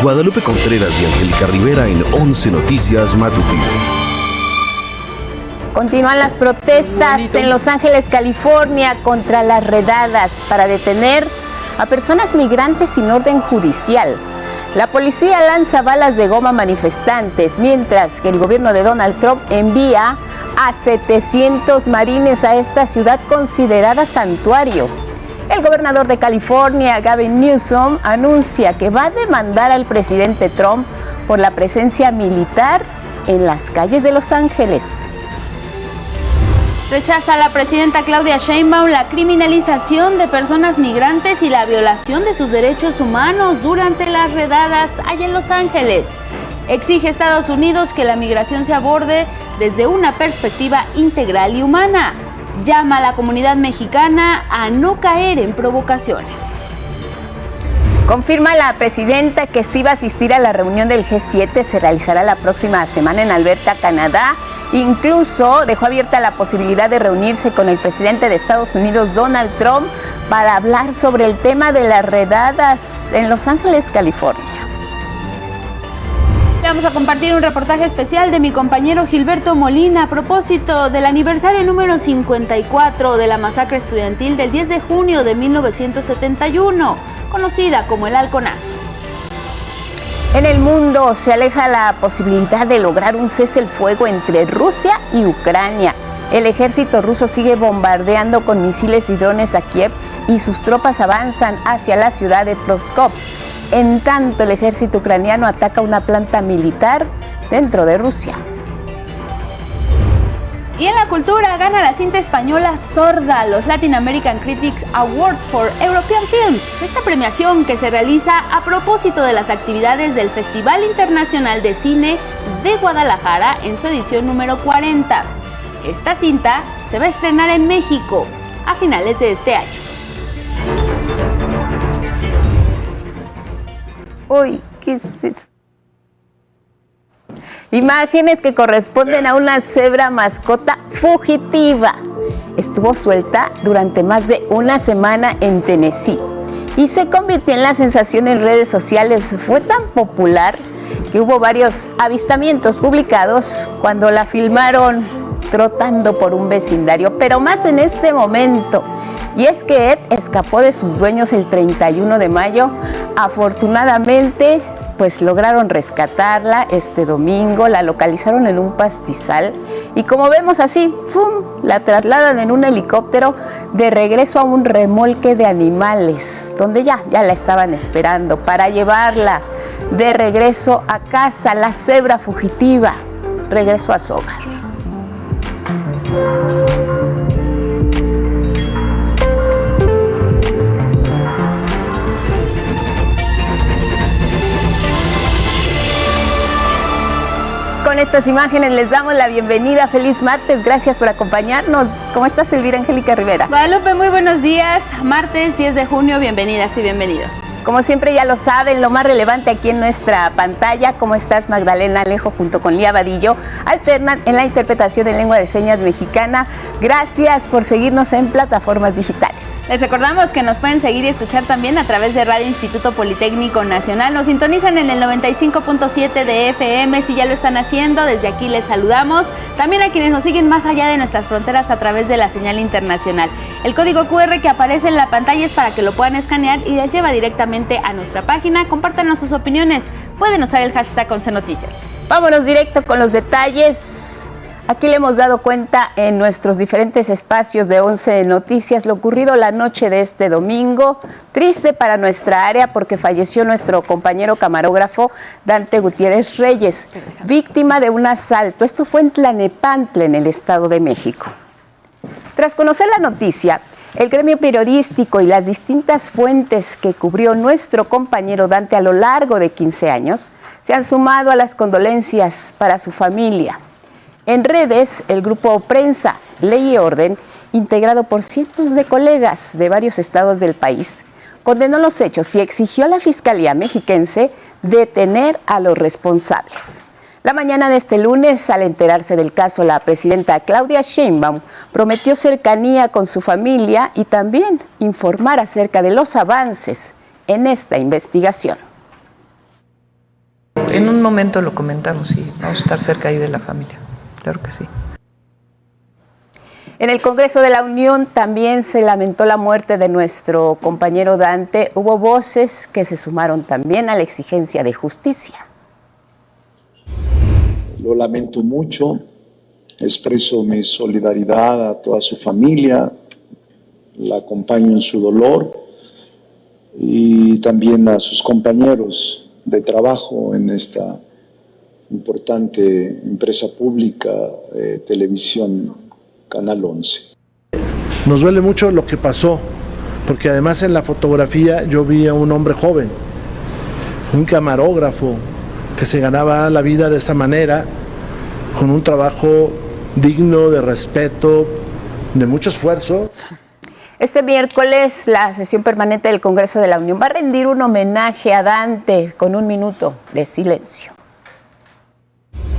Guadalupe Contreras y Angélica Rivera en 11 Noticias Matutino. Continúan las protestas en Los Ángeles, California, contra las redadas para detener a personas migrantes sin orden judicial. La policía lanza balas de goma a manifestantes, mientras que el gobierno de Donald Trump envía a 700 marines a esta ciudad considerada santuario. El gobernador de California, Gavin Newsom, anuncia que va a demandar al presidente Trump por la presencia militar en las calles de Los Ángeles. Rechaza la presidenta Claudia Sheinbaum la criminalización de personas migrantes y la violación de sus derechos humanos durante las redadas allá en Los Ángeles. Exige a Estados Unidos que la migración se aborde desde una perspectiva integral y humana. Llama a la comunidad mexicana a no caer en provocaciones. Confirma la presidenta que sí va a asistir a la reunión del G7, se realizará la próxima semana en Alberta, Canadá. Incluso dejó abierta la posibilidad de reunirse con el presidente de Estados Unidos, Donald Trump, para hablar sobre el tema de las redadas en Los Ángeles, California. Vamos a compartir un reportaje especial de mi compañero Gilberto Molina a propósito del aniversario número 54 de la masacre estudiantil del 10 de junio de 1971, conocida como el Halconazo. En el mundo se aleja la posibilidad de lograr un cese el fuego entre Rusia y Ucrania. El ejército ruso sigue bombardeando con misiles y drones a Kiev y sus tropas avanzan hacia la ciudad de Pskov. En tanto, el ejército ucraniano ataca una planta militar dentro de Rusia. Y en la cultura gana la cinta española Sorda los Latin American Critics Awards for European Films. Esta premiación que se realiza a propósito de las actividades del Festival Internacional de Cine de Guadalajara en su edición número 40. Esta cinta se va a estrenar en México a finales de este año. Uy, ¿qué es eso? Imágenes que corresponden a una cebra mascota fugitiva. Estuvo suelta durante más de una semana en Tennessee y se convirtió en la sensación en redes sociales. Fue tan popular que hubo varios avistamientos publicados cuando la filmaron trotando por un vecindario, pero más en este momento. Y es que Ed escapó de sus dueños el 31 de mayo. Afortunadamente, pues lograron rescatarla este domingo, la localizaron en un pastizal y como vemos así, ¡fum!, la trasladan en un helicóptero de regreso a un remolque de animales, donde ya la estaban esperando para llevarla de regreso a casa. La cebra fugitiva regresó a su hogar. Con estas imágenes les damos la bienvenida. Feliz martes, gracias por acompañarnos. ¿Cómo estás, Elvira Angélica Rivera? Guadalupe, muy buenos días. Martes 10 de junio, bienvenidas y bienvenidos. Como siempre ya lo saben, lo más relevante aquí en nuestra pantalla. ¿Cómo estás? Magdalena Alejo junto con Lía Vadillo alternan en la interpretación en lengua de señas mexicana. Gracias por seguirnos en plataformas digitales. Les recordamos que nos pueden seguir y escuchar también a través de Radio Instituto Politécnico Nacional. Nos sintonizan en el 95.7 de FM. Si ya lo están haciendo, desde aquí les saludamos. También a quienes nos siguen más allá de nuestras fronteras a través de la señal internacional. El código QR que aparece en la pantalla es para que lo puedan escanear y les lleva directamente a nuestra página. Compártanos sus opiniones. Pueden usar el hashtag 11 Noticias. Vámonos directo con los detalles. Aquí le hemos dado cuenta en nuestros diferentes espacios de 11 Noticias lo ocurrido la noche de este domingo. Triste para nuestra área porque falleció nuestro compañero camarógrafo Dante Gutiérrez Reyes, víctima de un asalto. Esto fue en Tlanepantla, en el Estado de México. Tras conocer la noticia, el gremio periodístico y las distintas fuentes que cubrió nuestro compañero Dante a lo largo de 15 años se han sumado a las condolencias para su familia. En redes, el grupo Prensa, Ley y Orden, integrado por cientos de colegas de varios estados del país, condenó los hechos y exigió a la Fiscalía mexiquense detener a los responsables. La mañana de este lunes, al enterarse del caso, la presidenta Claudia Sheinbaum prometió cercanía con su familia y también informar acerca de los avances en esta investigación. En un momento lo comentamos y vamos a estar cerca ahí de la familia, claro que sí. En el Congreso de la Unión también se lamentó la muerte de nuestro compañero Dante. Hubo voces que se sumaron también a la exigencia de justicia. Lo lamento mucho, expreso mi solidaridad a toda su familia, la acompaño en su dolor y también a sus compañeros de trabajo en esta importante empresa pública de televisión, Canal 11. Nos duele mucho lo que pasó, porque además en la fotografía yo vi a un hombre joven, un camarógrafo que se ganaba la vida de esa manera, con un trabajo digno de respeto, de mucho esfuerzo. Este miércoles la sesión permanente del Congreso de la Unión va a rendir un homenaje a Dante con 1 minuto de silencio.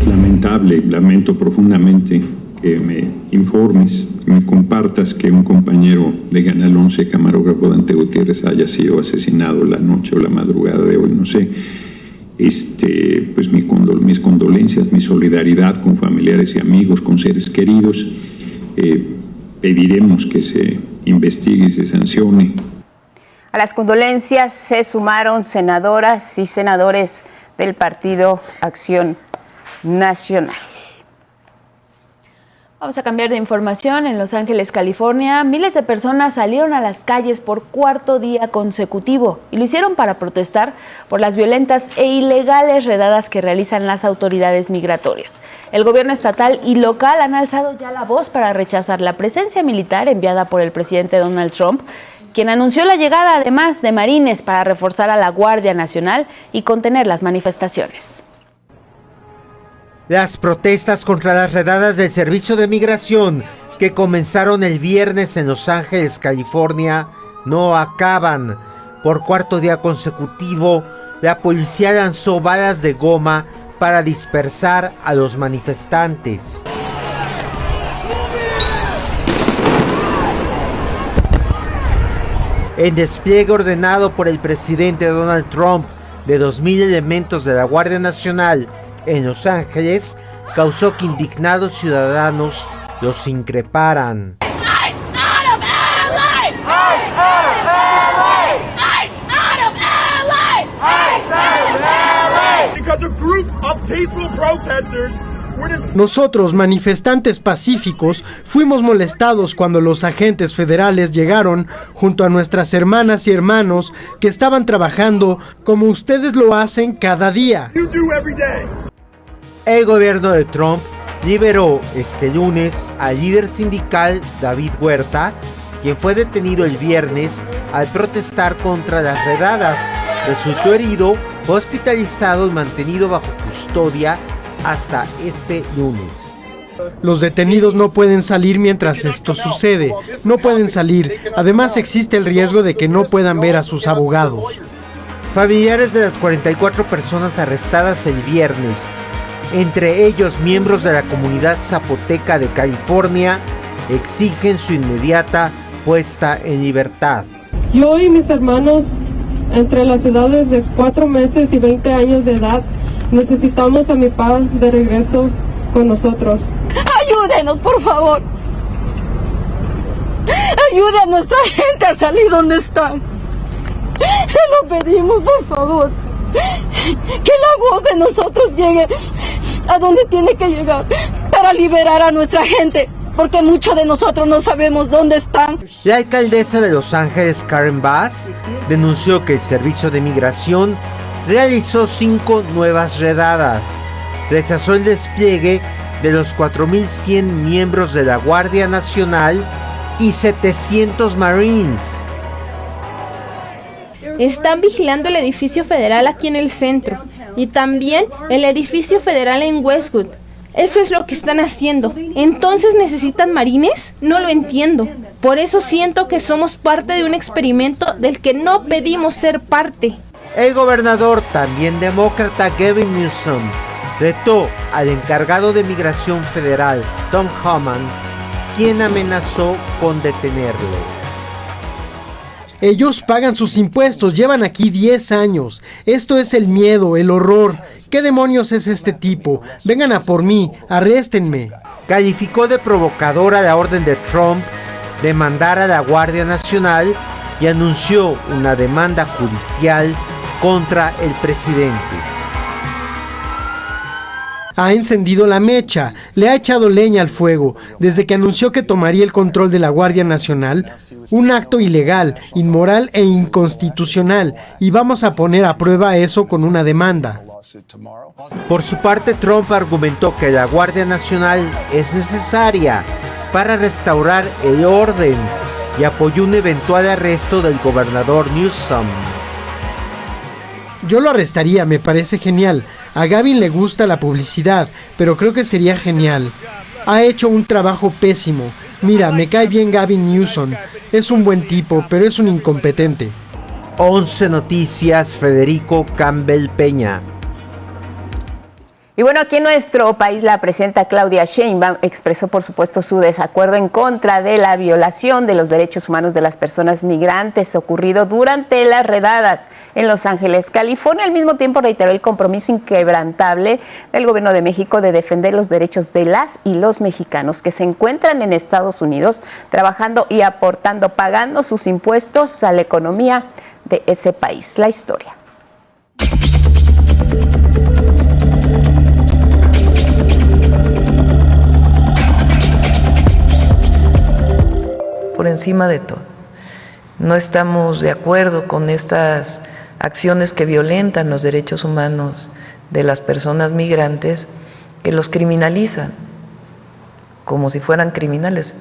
Lamentable, lamento profundamente que me informes, que me compartas que un compañero de Canal 11, camarógrafo Dante Gutiérrez, haya sido asesinado la noche o la madrugada de hoy, no sé. Pues mis condolencias, mi solidaridad con familiares y amigos, con seres queridos. Pediremos que se investigue y se sancione. A las condolencias se sumaron senadoras y senadores del Partido Acción Nacional. Vamos a cambiar de información. En Los Ángeles, California, miles de personas salieron a las calles por 4º día consecutivo y lo hicieron para protestar por las violentas e ilegales redadas que realizan las autoridades migratorias. El gobierno estatal y local han alzado ya la voz para rechazar la presencia militar enviada por el presidente Donald Trump, quien anunció la llegada además de marines para reforzar a la Guardia Nacional y contener las manifestaciones. Las protestas contra las redadas del Servicio de Migración que comenzaron el viernes en Los Ángeles, California, no acaban. Por 4º día consecutivo, la policía lanzó balas de goma para dispersar a los manifestantes. En despliegue ordenado por el presidente Donald Trump de 2,000 elementos de la Guardia Nacional en Los Ángeles, causó que indignados ciudadanos los increparan. Nosotros, manifestantes pacíficos, fuimos molestados cuando los agentes federales llegaron junto a nuestras hermanas y hermanos que estaban trabajando como ustedes lo hacen cada día. El gobierno de Trump liberó este lunes al líder sindical David Huerta, quien fue detenido el viernes al protestar contra las redadas. Resultó herido, fue hospitalizado y mantenido bajo custodia hasta este lunes. Los detenidos no pueden salir mientras esto sucede, no pueden salir. Además existe el riesgo de que no puedan ver a sus abogados. Familiares de las 44 personas arrestadas el viernes, entre ellos miembros de la comunidad zapoteca de California, exigen su inmediata puesta en libertad. Yo y mis hermanos, entre las edades de 4 meses y 20 años de edad, necesitamos a mi papá de regreso con nosotros. Ayúdenos, por favor. Ayude a nuestra gente a salir donde están. Se lo pedimos, por favor. Que la voz de nosotros llegue a donde tiene que llegar para liberar a nuestra gente, porque muchos de nosotros no sabemos dónde están. La alcaldesa de Los Ángeles, Karen Bass, denunció que el Servicio de Migración realizó 5 nuevas redadas. Rechazó el despliegue de los 4,100 miembros de la Guardia Nacional y 700 Marines. Están vigilando el edificio federal aquí en el centro y también el edificio federal en Westwood. Eso es lo que están haciendo. ¿Entonces necesitan marines? No lo entiendo. Por eso siento que somos parte de un experimento del que no pedimos ser parte. El gobernador, también demócrata, Gavin Newsom, retó al encargado de migración federal, Tom Homan, quien amenazó con detenerlo. Ellos pagan sus impuestos, llevan aquí 10 años. Esto es el miedo, el horror. ¿Qué demonios es este tipo? Vengan a por mí, arréstenme. Calificó de provocadora la orden de Trump de mandar a la Guardia Nacional y anunció una demanda judicial contra el presidente. Ha encendido la mecha, le ha echado leña al fuego, desde que anunció que tomaría el control de la Guardia Nacional, un acto ilegal, inmoral e inconstitucional, y vamos a poner a prueba eso con una demanda. Por su parte, Trump argumentó que la Guardia Nacional es necesaria para restaurar el orden y apoyó un eventual arresto del gobernador Newsom. Yo lo arrestaría, me parece genial. A Gavin le gusta la publicidad, pero creo que sería genial. Ha hecho un trabajo pésimo. Mira, me cae bien Gavin Newsom. Es un buen tipo, pero es un incompetente. 11 Noticias, Federico Campbell Peña. Y bueno, aquí en nuestro país la presidenta Claudia Sheinbaum expresó, por supuesto, su desacuerdo en contra de la violación de los derechos humanos de las personas migrantes ocurrido durante las redadas en Los Ángeles, California. Al mismo tiempo reiteró el compromiso inquebrantable del gobierno de México de defender los derechos de las y los mexicanos que se encuentran en Estados Unidos trabajando y aportando, pagando sus impuestos a la economía de ese país. La historia. Por encima de todo, no estamos de acuerdo con estas acciones que violentan los derechos humanos de las personas migrantes, que los criminalizan como si fueran criminales.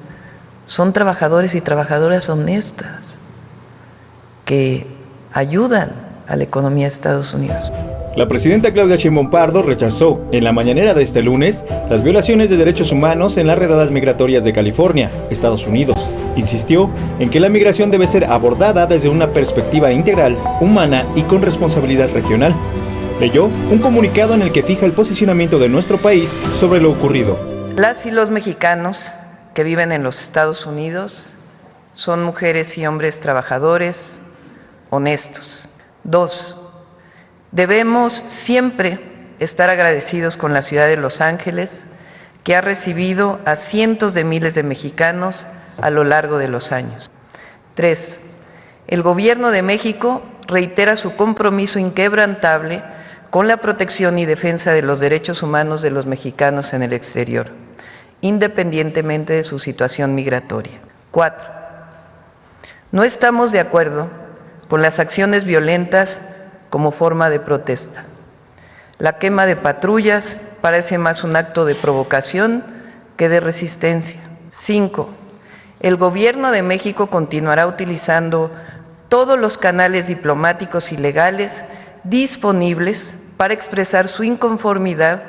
Son trabajadores y trabajadoras honestas que ayudan a la economía de Estados Unidos. La presidenta Claudia Sheinbaum Pardo rechazó en la mañanera de este lunes las violaciones de derechos humanos en las redadas migratorias de California, Estados Unidos. Insistió en que la migración debe ser abordada desde una perspectiva integral, humana y con responsabilidad regional. Leyó un comunicado en el que fija el posicionamiento de nuestro país sobre lo ocurrido. Las y los mexicanos que viven en los Estados Unidos son mujeres y hombres trabajadores, honestos. 2. Debemos siempre estar agradecidos con la ciudad de Los Ángeles, que ha recibido a cientos de miles de mexicanos a lo largo de los años. 3. El Gobierno de México reitera su compromiso inquebrantable con la protección y defensa de los derechos humanos de los mexicanos en el exterior, independientemente de su situación migratoria. 4. No estamos de acuerdo con las acciones violentas como forma de protesta. La quema de patrullas parece más un acto de provocación que de resistencia. 5. El Gobierno de México continuará utilizando todos los canales diplomáticos y legales disponibles para expresar su inconformidad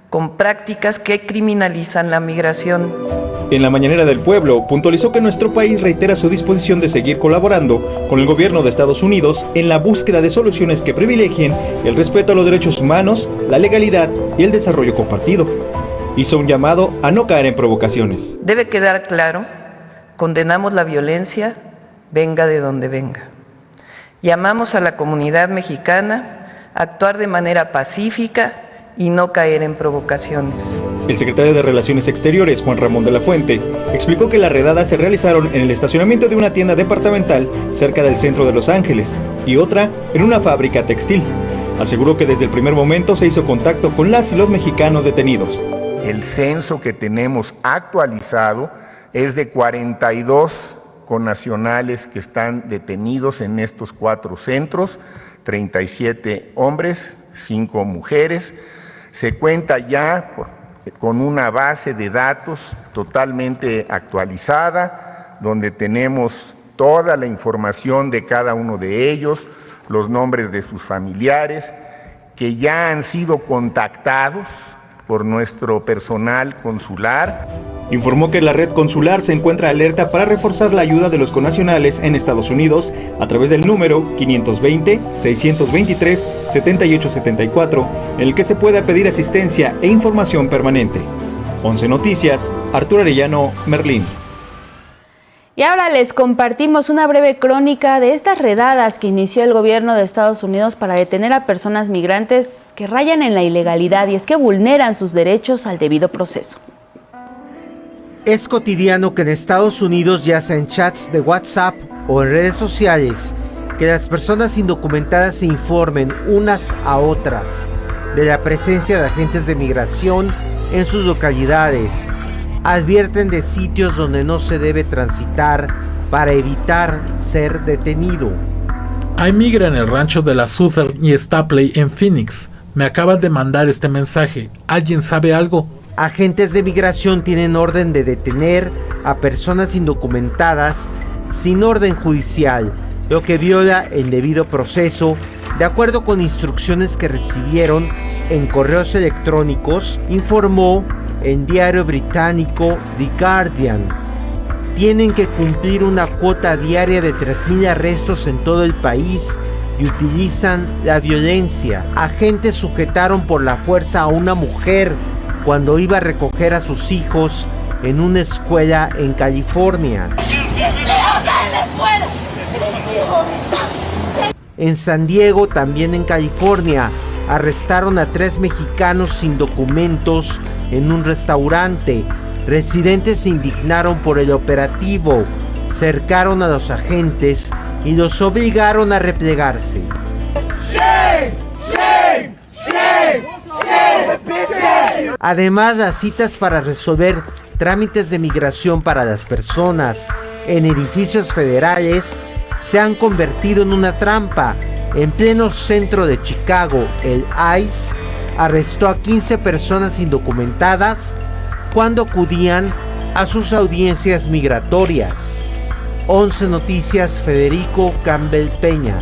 con prácticas que criminalizan la migración. En la mañanera del pueblo, puntualizó que nuestro país reitera su disposición de seguir colaborando con el gobierno de Estados Unidos en la búsqueda de soluciones que privilegien el respeto a los derechos humanos, la legalidad y el desarrollo compartido. Hizo un llamado a no caer en provocaciones. Debe quedar claro, condenamos la violencia, venga de donde venga. Llamamos a la comunidad mexicana a actuar de manera pacífica y no caer en provocaciones. El secretario de Relaciones Exteriores, Juan Ramón de la Fuente, explicó que las redadas se realizaron en el estacionamiento de una tienda departamental cerca del centro de Los Ángeles y otra en una fábrica textil. Aseguró que desde el primer momento se hizo contacto con las y los mexicanos detenidos. El censo que tenemos actualizado es de 42 connacionales que están detenidos en estos 4 centros, 37 hombres, 5 mujeres. Se cuenta ya con una base de datos totalmente actualizada, donde tenemos toda la información de cada uno de ellos, los nombres de sus familiares, que ya han sido contactados por nuestro personal consular. Informó que la red consular se encuentra alerta para reforzar la ayuda de los connacionales en Estados Unidos a través del número 520-623-7874, en el que se pueda pedir asistencia e información permanente. 11 Noticias, Arturo Arellano, Merlín. Y ahora les compartimos una breve crónica de estas redadas que inició el gobierno de Estados Unidos para detener a personas migrantes que rayan en la ilegalidad y es que vulneran sus derechos al debido proceso. Es cotidiano que en Estados Unidos, ya sea en chats de WhatsApp o en redes sociales, que las personas indocumentadas se informen unas a otras de la presencia de agentes de migración en sus localidades. Advierten de sitios donde no se debe transitar para evitar ser detenido. Hay migra en el rancho de la Southern y Stapley en Phoenix. Me acaban de mandar este mensaje. ¿Alguien sabe algo? Agentes de migración tienen orden de detener a personas indocumentadas sin orden judicial, lo que viola el debido proceso, de acuerdo con instrucciones que recibieron en correos electrónicos, informó el diario británico The Guardian. Tienen que cumplir una cuota diaria de 3,000 arrestos en todo el país y utilizan la violencia. Agentes sujetaron por la fuerza a una mujer cuando iba a recoger a sus hijos en una escuela en California. En San Diego, también en California, arrestaron a 3 mexicanos sin documentos en un restaurante. Residentes se indignaron por el operativo, cercaron a los agentes y los obligaron a replegarse. ¡Shame! ¡Shame! ¡Shame! ¡Shame! Además, las citas para resolver trámites de migración para las personas en edificios federales se han convertido en una trampa. En pleno centro de Chicago, el ICE arrestó a 15 personas indocumentadas cuando acudían a sus audiencias migratorias. 11 Noticias, Federico Campbell Peña.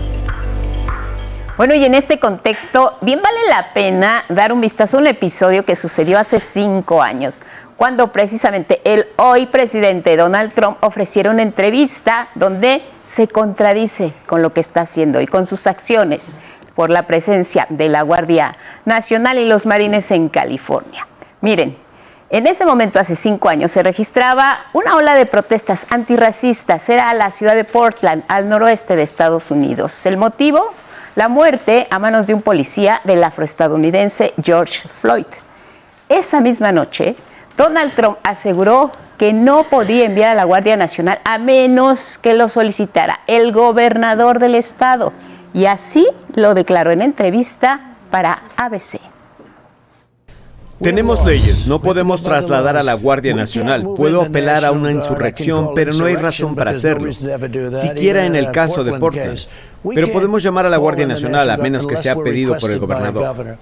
Bueno, y en este contexto, bien vale la pena dar un vistazo a un episodio que sucedió hace 5 años, cuando precisamente el hoy presidente Donald Trump ofreciera una entrevista donde se contradice con lo que está haciendo y con sus acciones por la presencia de la Guardia Nacional y los marines en California. Miren, en ese momento, hace 5 años, se registraba una ola de protestas antirracistas. Era la ciudad de Portland, al noroeste de Estados Unidos. El motivo, la muerte a manos de un policía del afroestadounidense George Floyd. Esa misma noche, Donald Trump aseguró que no podía enviar a la Guardia Nacional a menos que lo solicitara el gobernador del estado. Y así lo declaró en entrevista para ABC. Tenemos leyes, no podemos trasladar a la Guardia Nacional. Puedo apelar a una insurrección, pero no hay razón para hacerlo, siquiera en el caso de Portland. Pero podemos llamar a la Guardia Nacional a menos que sea pedido por el gobernador.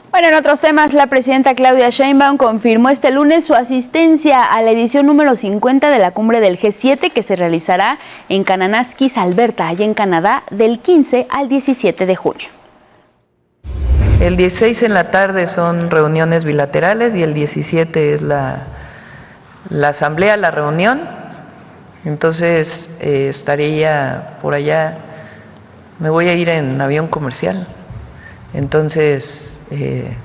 Bueno, en otros temas, la presidenta Claudia Sheinbaum confirmó este lunes su asistencia a la edición número 50 de la cumbre del G7 que se realizará en Kananaskis, Alberta, allá en Canadá, del 15 al 17 de junio. El 16 en la tarde son reuniones bilaterales y el 17 es la asamblea, la reunión. Entonces estaría por allá, me voy a ir en avión comercial. Entonces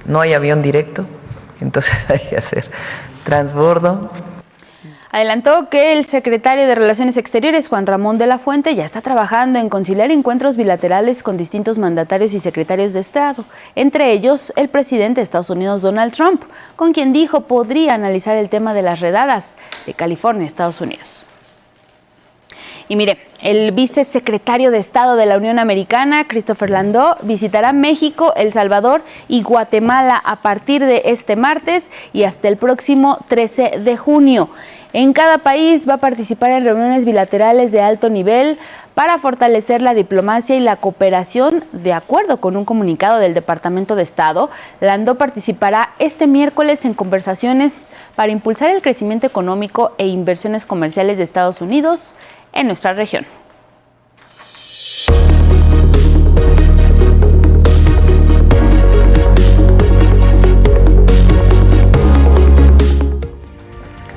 no hay avión directo, entonces hay que hacer transbordo. Adelantó que el secretario de Relaciones Exteriores, Juan Ramón de la Fuente, ya está trabajando en conciliar encuentros bilaterales con distintos mandatarios y secretarios de Estado, entre ellos el presidente de Estados Unidos, Donald Trump, con quien dijo podría analizar el tema de las redadas de California, Estados Unidos. Y mire, el vicesecretario de Estado de la Unión Americana, Christopher Landau, visitará México, El Salvador y Guatemala a partir de este martes y hasta el próximo 13 de junio. En cada país va a participar en reuniones bilaterales de alto nivel para fortalecer la diplomacia y la cooperación. De acuerdo con un comunicado del Departamento de Estado, Landau participará este miércoles en conversaciones para impulsar el crecimiento económico e inversiones comerciales de Estados Unidos en nuestra región.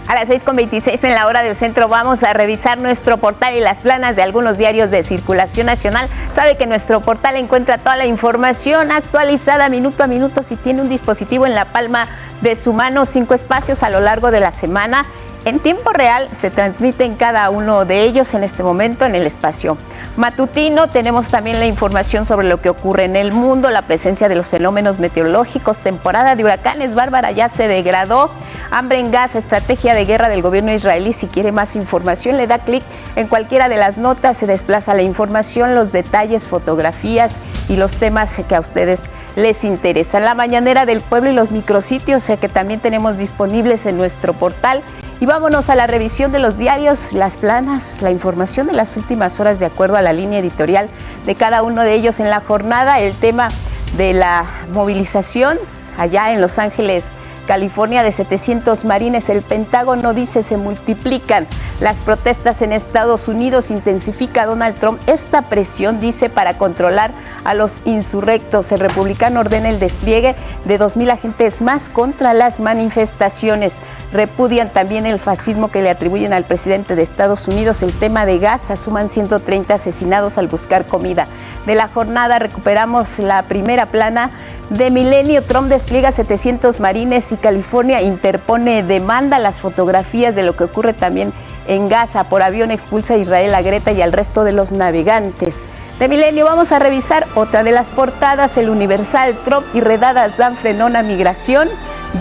A las 6:26 en la hora del centro vamos a revisar nuestro portal y las planas de algunos diarios de circulación nacional. Sabe que en nuestro portal encuentra toda la información actualizada minuto a minuto. Si tiene un dispositivo en la palma de su mano, 5 espacios a lo largo de la semana. En tiempo real se transmiten cada uno de ellos en este momento en el espacio matutino. Tenemos también la información sobre lo que ocurre en el mundo, la presencia de los fenómenos meteorológicos, temporada de huracanes, Bárbara ya se degradó, hambre en Gaza, estrategia de guerra del gobierno israelí. Si quiere más información, le da clic en cualquiera de las notas, se desplaza la información, los detalles, fotografías y los temas que a ustedes les interesan. La mañanera del pueblo y los micrositios que también tenemos disponibles en nuestro portal. Y vámonos a la revisión de los diarios, las planas, la información de las últimas horas de acuerdo a la línea editorial de cada uno de ellos en la jornada. El tema de la movilización allá en Los Ángeles, California, de 700 marines. El Pentágono dice se multiplican las protestas en Estados Unidos, intensifica Donald Trump esta presión, dice, para controlar a los insurrectos. El republicano ordena el despliegue de 2,000 agentes más contra las manifestaciones. Repudian también el fascismo que le atribuyen al presidente de Estados Unidos. El tema de Gaza, suman 130 asesinados al buscar comida. De la jornada recuperamos la primera plana de Milenio. Trump despliega 700 marines y California interpone demanda. Las fotografías de lo que ocurre también en Gaza. Por avión expulsa a Israel a Greta y al resto de los navegantes. De Milenio vamos a revisar otra de las portadas, el Universal. Trump y redadas dan frenón a migración,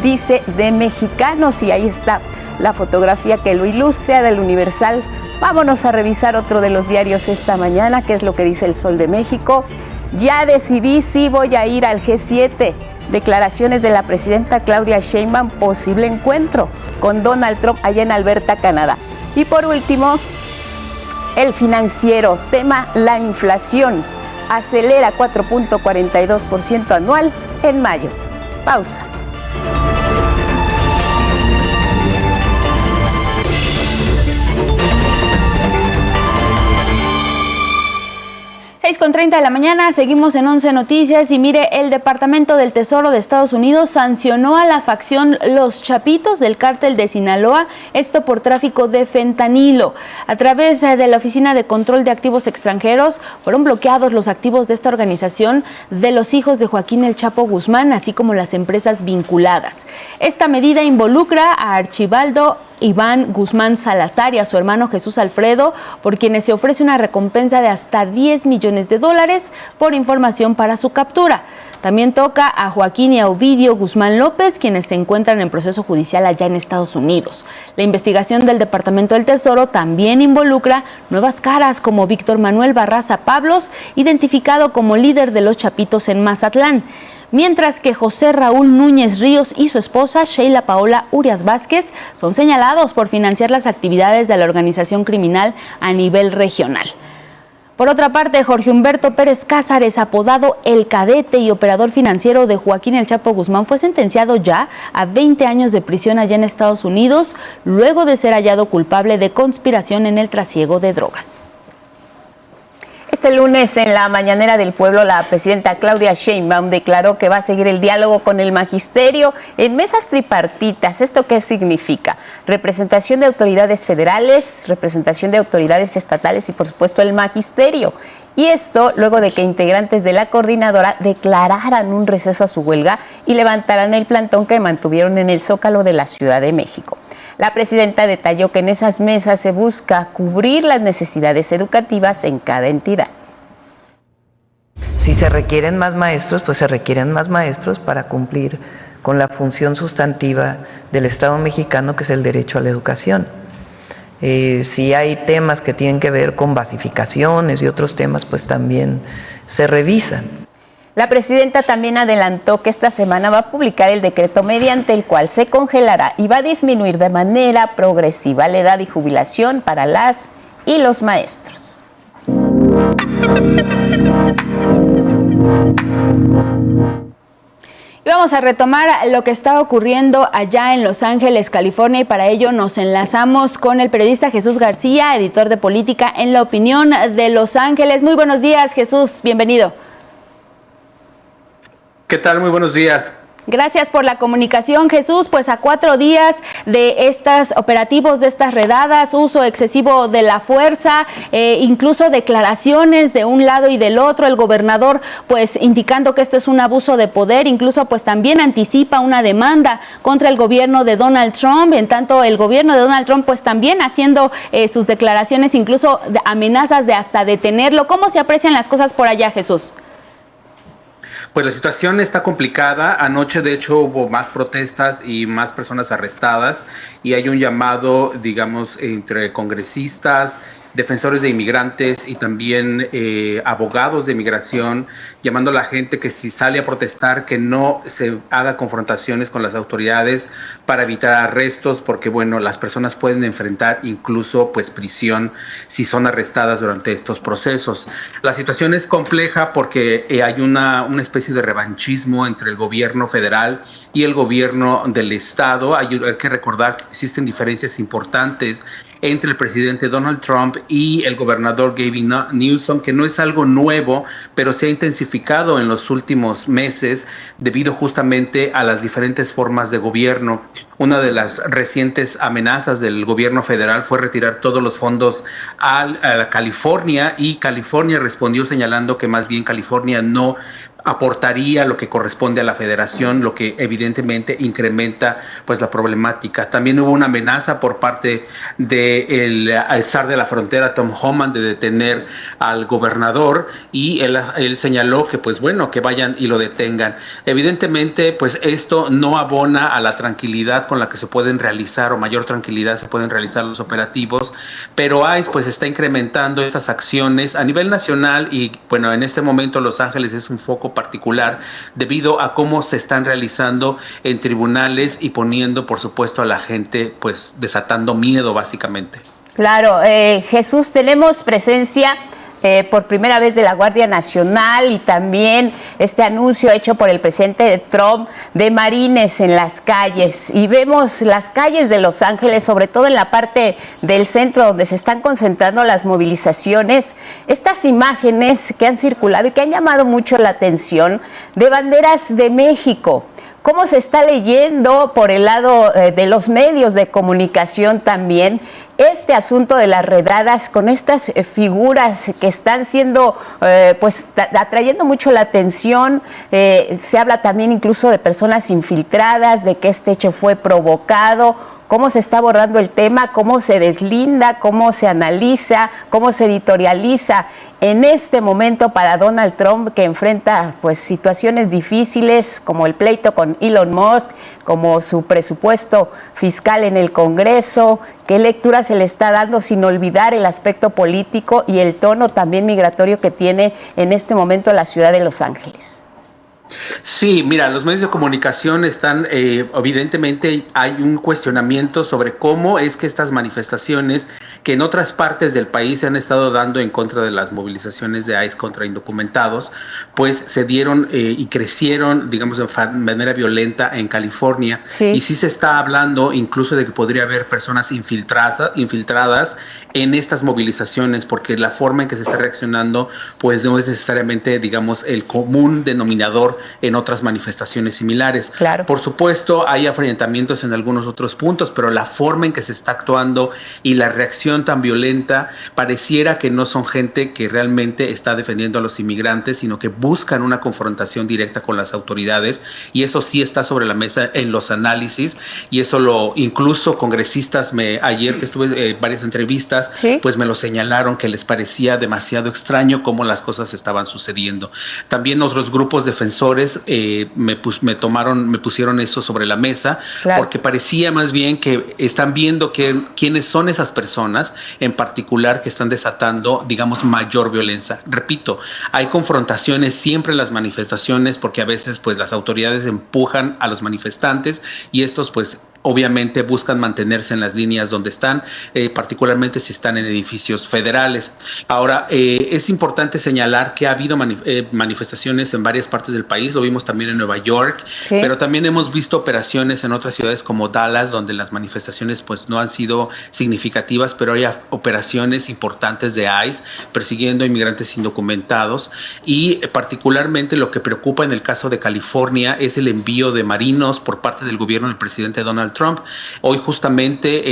dice de mexicanos, y ahí está la fotografía que lo ilustra del Universal. Vámonos a revisar otro de los diarios esta mañana, que es lo que dice El Sol de México. Ya decidí si voy a ir al G7. Declaraciones de la presidenta Claudia Sheinbaum, posible encuentro con Donald Trump allá en Alberta, Canadá. Y por último, El Financiero, tema la inflación, acelera 4.42% anual en mayo. Pausa. Con 30 de la mañana, seguimos en 11 Noticias y mire, el Departamento del Tesoro de Estados Unidos sancionó a la facción Los Chapitos del cártel de Sinaloa, esto por tráfico de fentanilo. A través de la Oficina de Control de Activos Extranjeros fueron bloqueados los activos de esta organización de los hijos de Joaquín El Chapo Guzmán, así como las empresas vinculadas. Esta medida involucra a Archibaldo Iván Guzmán Salazar y a su hermano Jesús Alfredo, por quienes se ofrece una recompensa de hasta $10 millones por información para su captura. También toca a Joaquín y a Ovidio Guzmán López, quienes se encuentran en proceso judicial allá en Estados Unidos. La investigación del Departamento del Tesoro también involucra nuevas caras como Víctor Manuel Barraza Pablos, identificado como líder de los Chapitos en Mazatlán. Mientras que José Raúl Núñez Ríos y su esposa Sheila Paola Urias Vázquez son señalados por financiar las actividades de la organización criminal a nivel regional. Por otra parte, Jorge Humberto Pérez Cázares, apodado El Cadete y operador financiero de Joaquín El Chapo Guzmán, fue sentenciado ya a 20 años de prisión allá en Estados Unidos, luego de ser hallado culpable de conspiración en el trasiego de drogas. Este lunes en la mañanera del pueblo, la presidenta Claudia Sheinbaum declaró que va a seguir el diálogo con el magisterio en mesas tripartitas. ¿Esto qué significa? Representación de autoridades federales, representación de autoridades estatales y por supuesto el magisterio. Y esto luego de que integrantes de la coordinadora declararan un receso a su huelga y levantaran el plantón que mantuvieron en el Zócalo de la Ciudad de México. La presidenta detalló que en esas mesas se busca cubrir las necesidades educativas en cada entidad. Si se requieren más maestros, pues se requieren más maestros para cumplir con la función sustantiva del Estado mexicano, que es el derecho a la educación. Si hay temas que tienen que ver con basificaciones y otros temas, pues también se revisan. La presidenta también adelantó que esta semana va a publicar el decreto mediante el cual se congelará y va a disminuir de manera progresiva la edad y jubilación para las y los maestros. Y vamos a retomar lo que está ocurriendo allá en Los Ángeles, California, y para ello nos enlazamos con el periodista Jesús García, editor de política en La Opinión de Los Ángeles. Muy buenos días, Jesús, bienvenido. ¿Qué tal? Muy buenos días. Gracias por la comunicación, Jesús. Pues a 4 días de estos operativos, de estas redadas, uso excesivo de la fuerza, incluso declaraciones de un lado y del otro, el gobernador pues indicando que esto es un abuso de poder, incluso pues también anticipa una demanda contra el gobierno de Donald Trump, en tanto el gobierno de Donald Trump pues también haciendo sus declaraciones, incluso de amenazas de hasta detenerlo. ¿Cómo se aprecian las cosas por allá, Jesús? Pues la situación está complicada. Anoche, de hecho, hubo más protestas y más personas arrestadas y hay un llamado, digamos, entre congresistas, defensores de inmigrantes y también abogados de migración, llamando a la gente que si sale a protestar que no se haga confrontaciones con las autoridades para evitar arrestos, porque bueno, las personas pueden enfrentar incluso pues prisión si son arrestadas durante estos procesos. La situación es compleja porque hay una especie de revanchismo entre el gobierno federal y el gobierno del estado. Hay que recordar que existen diferencias importantes entre el presidente Donald Trump y el gobernador Gavin Newsom, que no es algo nuevo, pero se ha intensificado en los últimos meses debido justamente a las diferentes formas de gobierno. Una de las recientes amenazas del gobierno federal fue retirar todos los fondos a California, y California respondió señalando que más bien California no aportaría lo que corresponde a la federación, lo que evidentemente incrementa pues la problemática. También hubo una amenaza por parte del zar de la frontera, Tom Homan, de detener al gobernador, y él señaló que pues bueno, que vayan y lo detengan. Evidentemente pues esto no abona a la tranquilidad con la que se pueden realizar, o mayor tranquilidad se pueden realizar los operativos, pero ICE pues está incrementando esas acciones a nivel nacional, y bueno, en este momento Los Ángeles es un foco particular debido a cómo se están realizando en tribunales y poniendo por supuesto a la gente pues desatando miedo básicamente. Claro, Jesús, tenemos presencia por primera vez de la Guardia Nacional, y también este anuncio hecho por el presidente Trump de marines en las calles, y vemos las calles de Los Ángeles, sobre todo en la parte del centro donde se están concentrando las movilizaciones, estas imágenes que han circulado y que han llamado mucho la atención de banderas de México. ¿Cómo se está leyendo por el lado de los medios de comunicación también este asunto de las redadas con estas figuras que están siendo, pues atrayendo mucho la atención? Se habla también incluso de personas infiltradas, de que este hecho fue provocado. ¿Cómo se está abordando el tema? ¿Cómo se deslinda? ¿Cómo se analiza? ¿Cómo se editorializa en este momento para Donald Trump, que enfrenta pues situaciones difíciles como el pleito con Elon Musk, como su presupuesto fiscal en el Congreso? ¿Qué lectura se le está dando, sin olvidar el aspecto político y el tono también migratorio que tiene en este momento la ciudad de Los Ángeles? Sí, mira, los medios de comunicación están, evidentemente hay un cuestionamiento sobre cómo es que estas manifestaciones que en otras partes del país se han estado dando en contra de las movilizaciones de ICE contra indocumentados, pues se dieron y crecieron, digamos, de manera violenta en California. Sí. Y sí se está hablando incluso de que podría haber personas infiltradas en estas movilizaciones, porque la forma en que se está reaccionando pues no es necesariamente, digamos, el común denominador en otras manifestaciones similares. Claro. Por supuesto, hay enfrentamientos en algunos otros puntos, pero la forma en que se está actuando y la reacción tan violenta pareciera que no son gente que realmente está defendiendo a los inmigrantes, sino que buscan una confrontación directa con las autoridades, y eso sí está sobre la mesa en los análisis, y eso incluso congresistas ayer que estuve varias entrevistas, ¿sí? Pues me lo señalaron, que les parecía demasiado extraño cómo las cosas estaban sucediendo. También otros grupos defensores me pusieron eso sobre la mesa, claro, porque parecía más bien que están viendo quiénes son esas personas en particular que están desatando, digamos, mayor violencia. Repito, hay confrontaciones siempre en las manifestaciones, porque a veces pues las autoridades empujan a los manifestantes, y estos pues obviamente buscan mantenerse en las líneas donde están, particularmente si están en edificios federales. Ahora, es importante señalar que ha habido manifestaciones en varias partes del país país, lo vimos también en Nueva York, pero también hemos visto operaciones en otras ciudades como Dallas, donde las manifestaciones pues no han sido significativas, pero hay operaciones importantes de ICE persiguiendo a inmigrantes indocumentados, y particularmente lo que preocupa en el caso de California es el envío de marinos por parte del gobierno del presidente Donald Trump. Hoy justamente,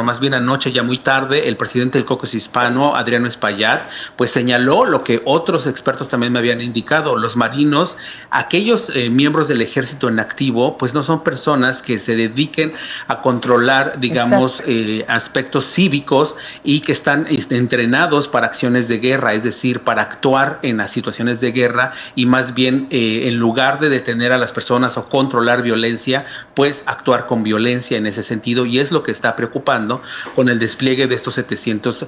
más bien anoche, ya muy tarde, el presidente del Caucus Hispano, Adriano Espaillat, pues señaló lo que otros expertos también me habían indicado: los marinos, aquellos miembros del ejército en activo, pues no son personas que se dediquen a controlar, digamos, aspectos cívicos, y que están entrenados para acciones de guerra, es decir, para actuar en las situaciones de guerra, y más bien en lugar de detener a las personas o controlar violencia, pues actuar con violencia en ese sentido, y es lo que está preocupando con el despliegue de estos 700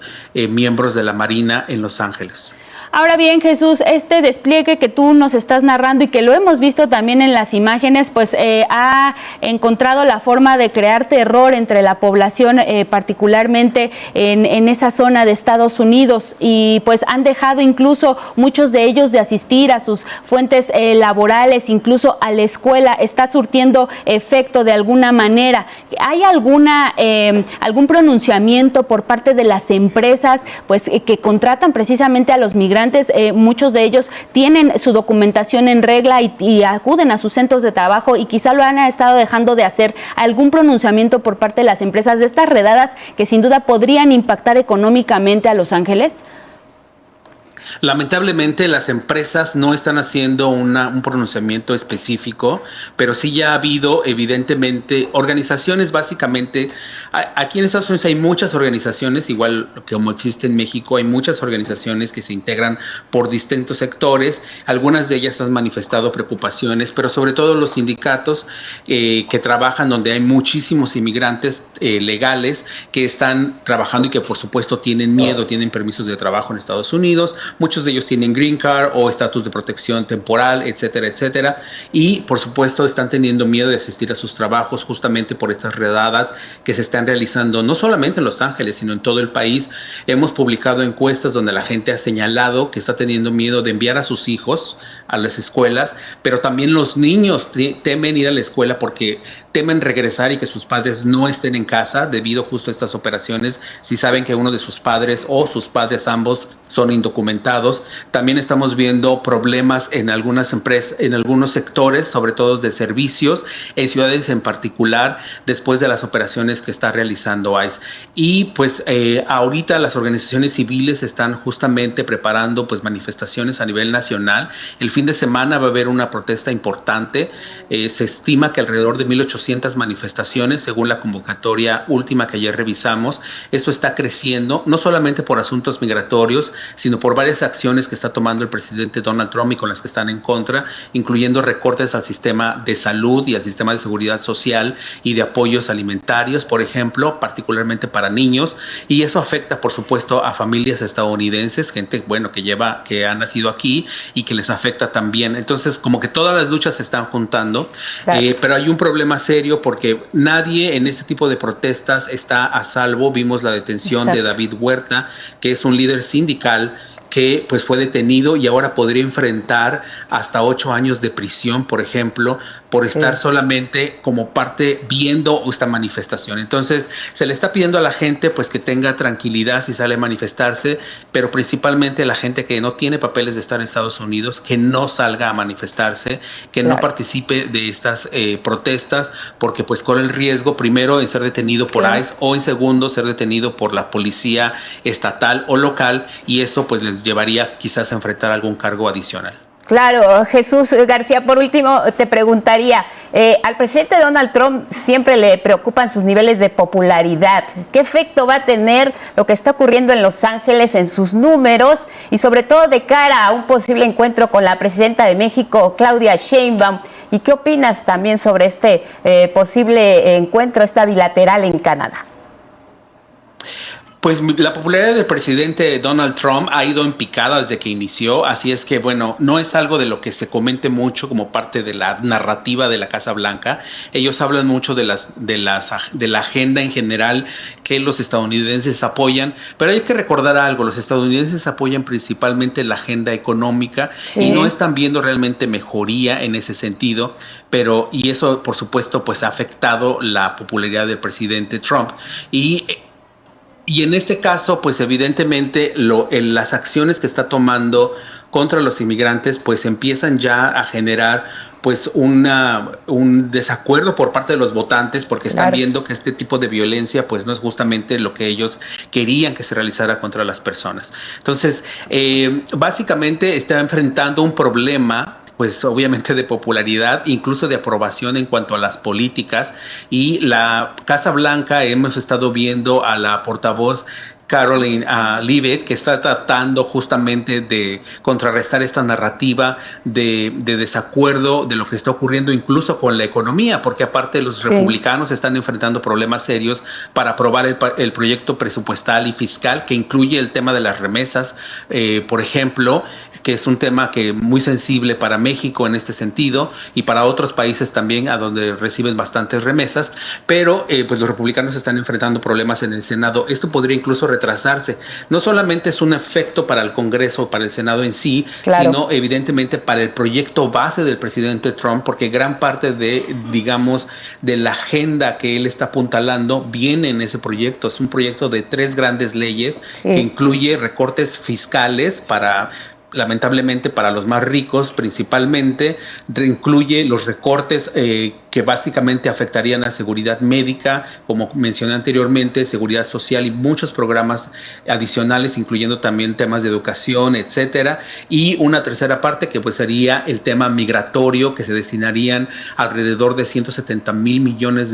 miembros de la Marina en Los Ángeles. Ahora bien, Jesús, este despliegue que tú nos estás narrando y que lo hemos visto también en las imágenes, pues ha encontrado la forma de crear terror entre la población, particularmente en esa zona de Estados Unidos, y pues han dejado incluso muchos de ellos de asistir a sus fuentes laborales, incluso a la escuela. Está surtiendo efecto de alguna manera. ¿Hay algún pronunciamiento por parte de las empresas pues que contratan precisamente a los migrantes? Muchos de ellos tienen su documentación en regla y acuden a sus centros de trabajo, y quizá lo han estado dejando de hacer. ¿Algún pronunciamiento por parte de las empresas de estas redadas que sin duda podrían impactar económicamente a Los Ángeles? Lamentablemente las empresas no están haciendo un pronunciamiento específico, pero sí ya ha habido evidentemente organizaciones, básicamente, aquí en Estados Unidos hay muchas organizaciones, igual como existe en México, hay muchas organizaciones que se integran por distintos sectores. Algunas de ellas han manifestado preocupaciones, pero sobre todo los sindicatos que trabajan donde hay muchísimos inmigrantes legales que están trabajando y que por supuesto tienen miedo, tienen permisos de trabajo en Estados Unidos. Muchos de ellos tienen green card o estatus de protección temporal, etcétera, etcétera. Y, por supuesto, están teniendo miedo de asistir a sus trabajos justamente por estas redadas que se están realizando no solamente en Los Ángeles, sino en todo el país. Hemos publicado encuestas donde la gente ha señalado que está teniendo miedo de enviar a sus hijos a las escuelas, pero también los niños temen ir a la escuela porque temen regresar y que sus padres no estén en casa debido justo a estas operaciones, si saben que uno de sus padres o sus padres ambos son indocumentados. También estamos viendo problemas en algunas empresas, en algunos sectores, sobre todo de servicios, en ciudades en particular, después de las operaciones que está realizando ICE. Y pues ahorita las organizaciones civiles están justamente preparando pues manifestaciones a nivel nacional. El fin de semana va a haber una protesta importante. Se estima que alrededor de 1,800 manifestaciones, según la convocatoria última que ayer revisamos. Esto está creciendo, no solamente por asuntos migratorios, sino por varias acciones que está tomando el presidente Donald Trump y con las que están en contra, incluyendo recortes al sistema de salud y al sistema de seguridad social y de apoyos alimentarios, por ejemplo, particularmente para niños, y eso afecta, por supuesto, a familias estadounidenses, gente, que ha nacido aquí y que les afecta también. Entonces, como que todas las luchas se están juntando, pero hay un problema serio porque nadie en este tipo de protestas está a salvo. Vimos la detención de David Huerta, que es un líder sindical que pues fue detenido y ahora podría enfrentar hasta 8 años de prisión, por ejemplo, por estar solamente como parte viendo esta manifestación. Entonces se le está pidiendo a la gente pues que tenga tranquilidad si sale a manifestarse, pero principalmente la gente que no tiene papeles de estar en Estados Unidos, que no salga a manifestarse, que no participe de estas protestas, porque pues corre el riesgo primero en ser detenido por ICE o en segundo ser detenido por la policía estatal o local, y eso pues les llevaría quizás a enfrentar algún cargo adicional. Claro, Jesús García, por último te preguntaría, al presidente Donald Trump siempre le preocupan sus niveles de popularidad. ¿Qué efecto va a tener lo que está ocurriendo en Los Ángeles en sus números y sobre todo de cara a un posible encuentro con la presidenta de México, Claudia Sheinbaum? ¿Y qué opinas también sobre este posible encuentro, esta bilateral en Canadá? Pues la popularidad del presidente Donald Trump ha ido en picada desde que inició, así es que bueno, no es algo de lo que se comente mucho como parte de la narrativa de la Casa Blanca. Ellos hablan mucho de la agenda en general que los estadounidenses apoyan, pero hay que recordar algo, los estadounidenses apoyan principalmente la agenda económica y no están viendo realmente mejoría en ese sentido, y eso por supuesto pues ha afectado la popularidad del presidente Trump. Y en este caso, pues evidentemente las acciones que está tomando contra los inmigrantes, pues empiezan ya a generar pues un desacuerdo por parte de los votantes, porque están viendo que este tipo de violencia pues no es justamente lo que ellos querían que se realizara contra las personas. Entonces, básicamente está enfrentando un problema pues obviamente de popularidad, incluso de aprobación en cuanto a las políticas, y la Casa Blanca hemos estado viendo a la portavoz Caroline Leavitt, que está tratando justamente de contrarrestar esta narrativa de desacuerdo de lo que está ocurriendo incluso con la economía, porque aparte los republicanos están enfrentando problemas serios para aprobar el proyecto presupuestal y fiscal que incluye el tema de las remesas, por ejemplo, que es un tema que muy sensible para México en este sentido y para otros países también a donde reciben bastantes remesas, pero pues los republicanos están enfrentando problemas en el Senado. Esto podría incluso retrasarse. No solamente es un efecto para el Congreso, para el Senado en sí, sino evidentemente para el proyecto base del presidente Trump, porque gran parte de la agenda que él está apuntalando viene en ese proyecto. Es un proyecto de 3 grandes leyes que incluye recortes fiscales lamentablemente para los más ricos principalmente, incluye los recortes que básicamente afectarían a seguridad médica, como mencioné anteriormente, seguridad social y muchos programas adicionales, incluyendo también temas de educación, etcétera, y una tercera parte que pues sería el tema migratorio, que se destinarían alrededor de $170 mil millones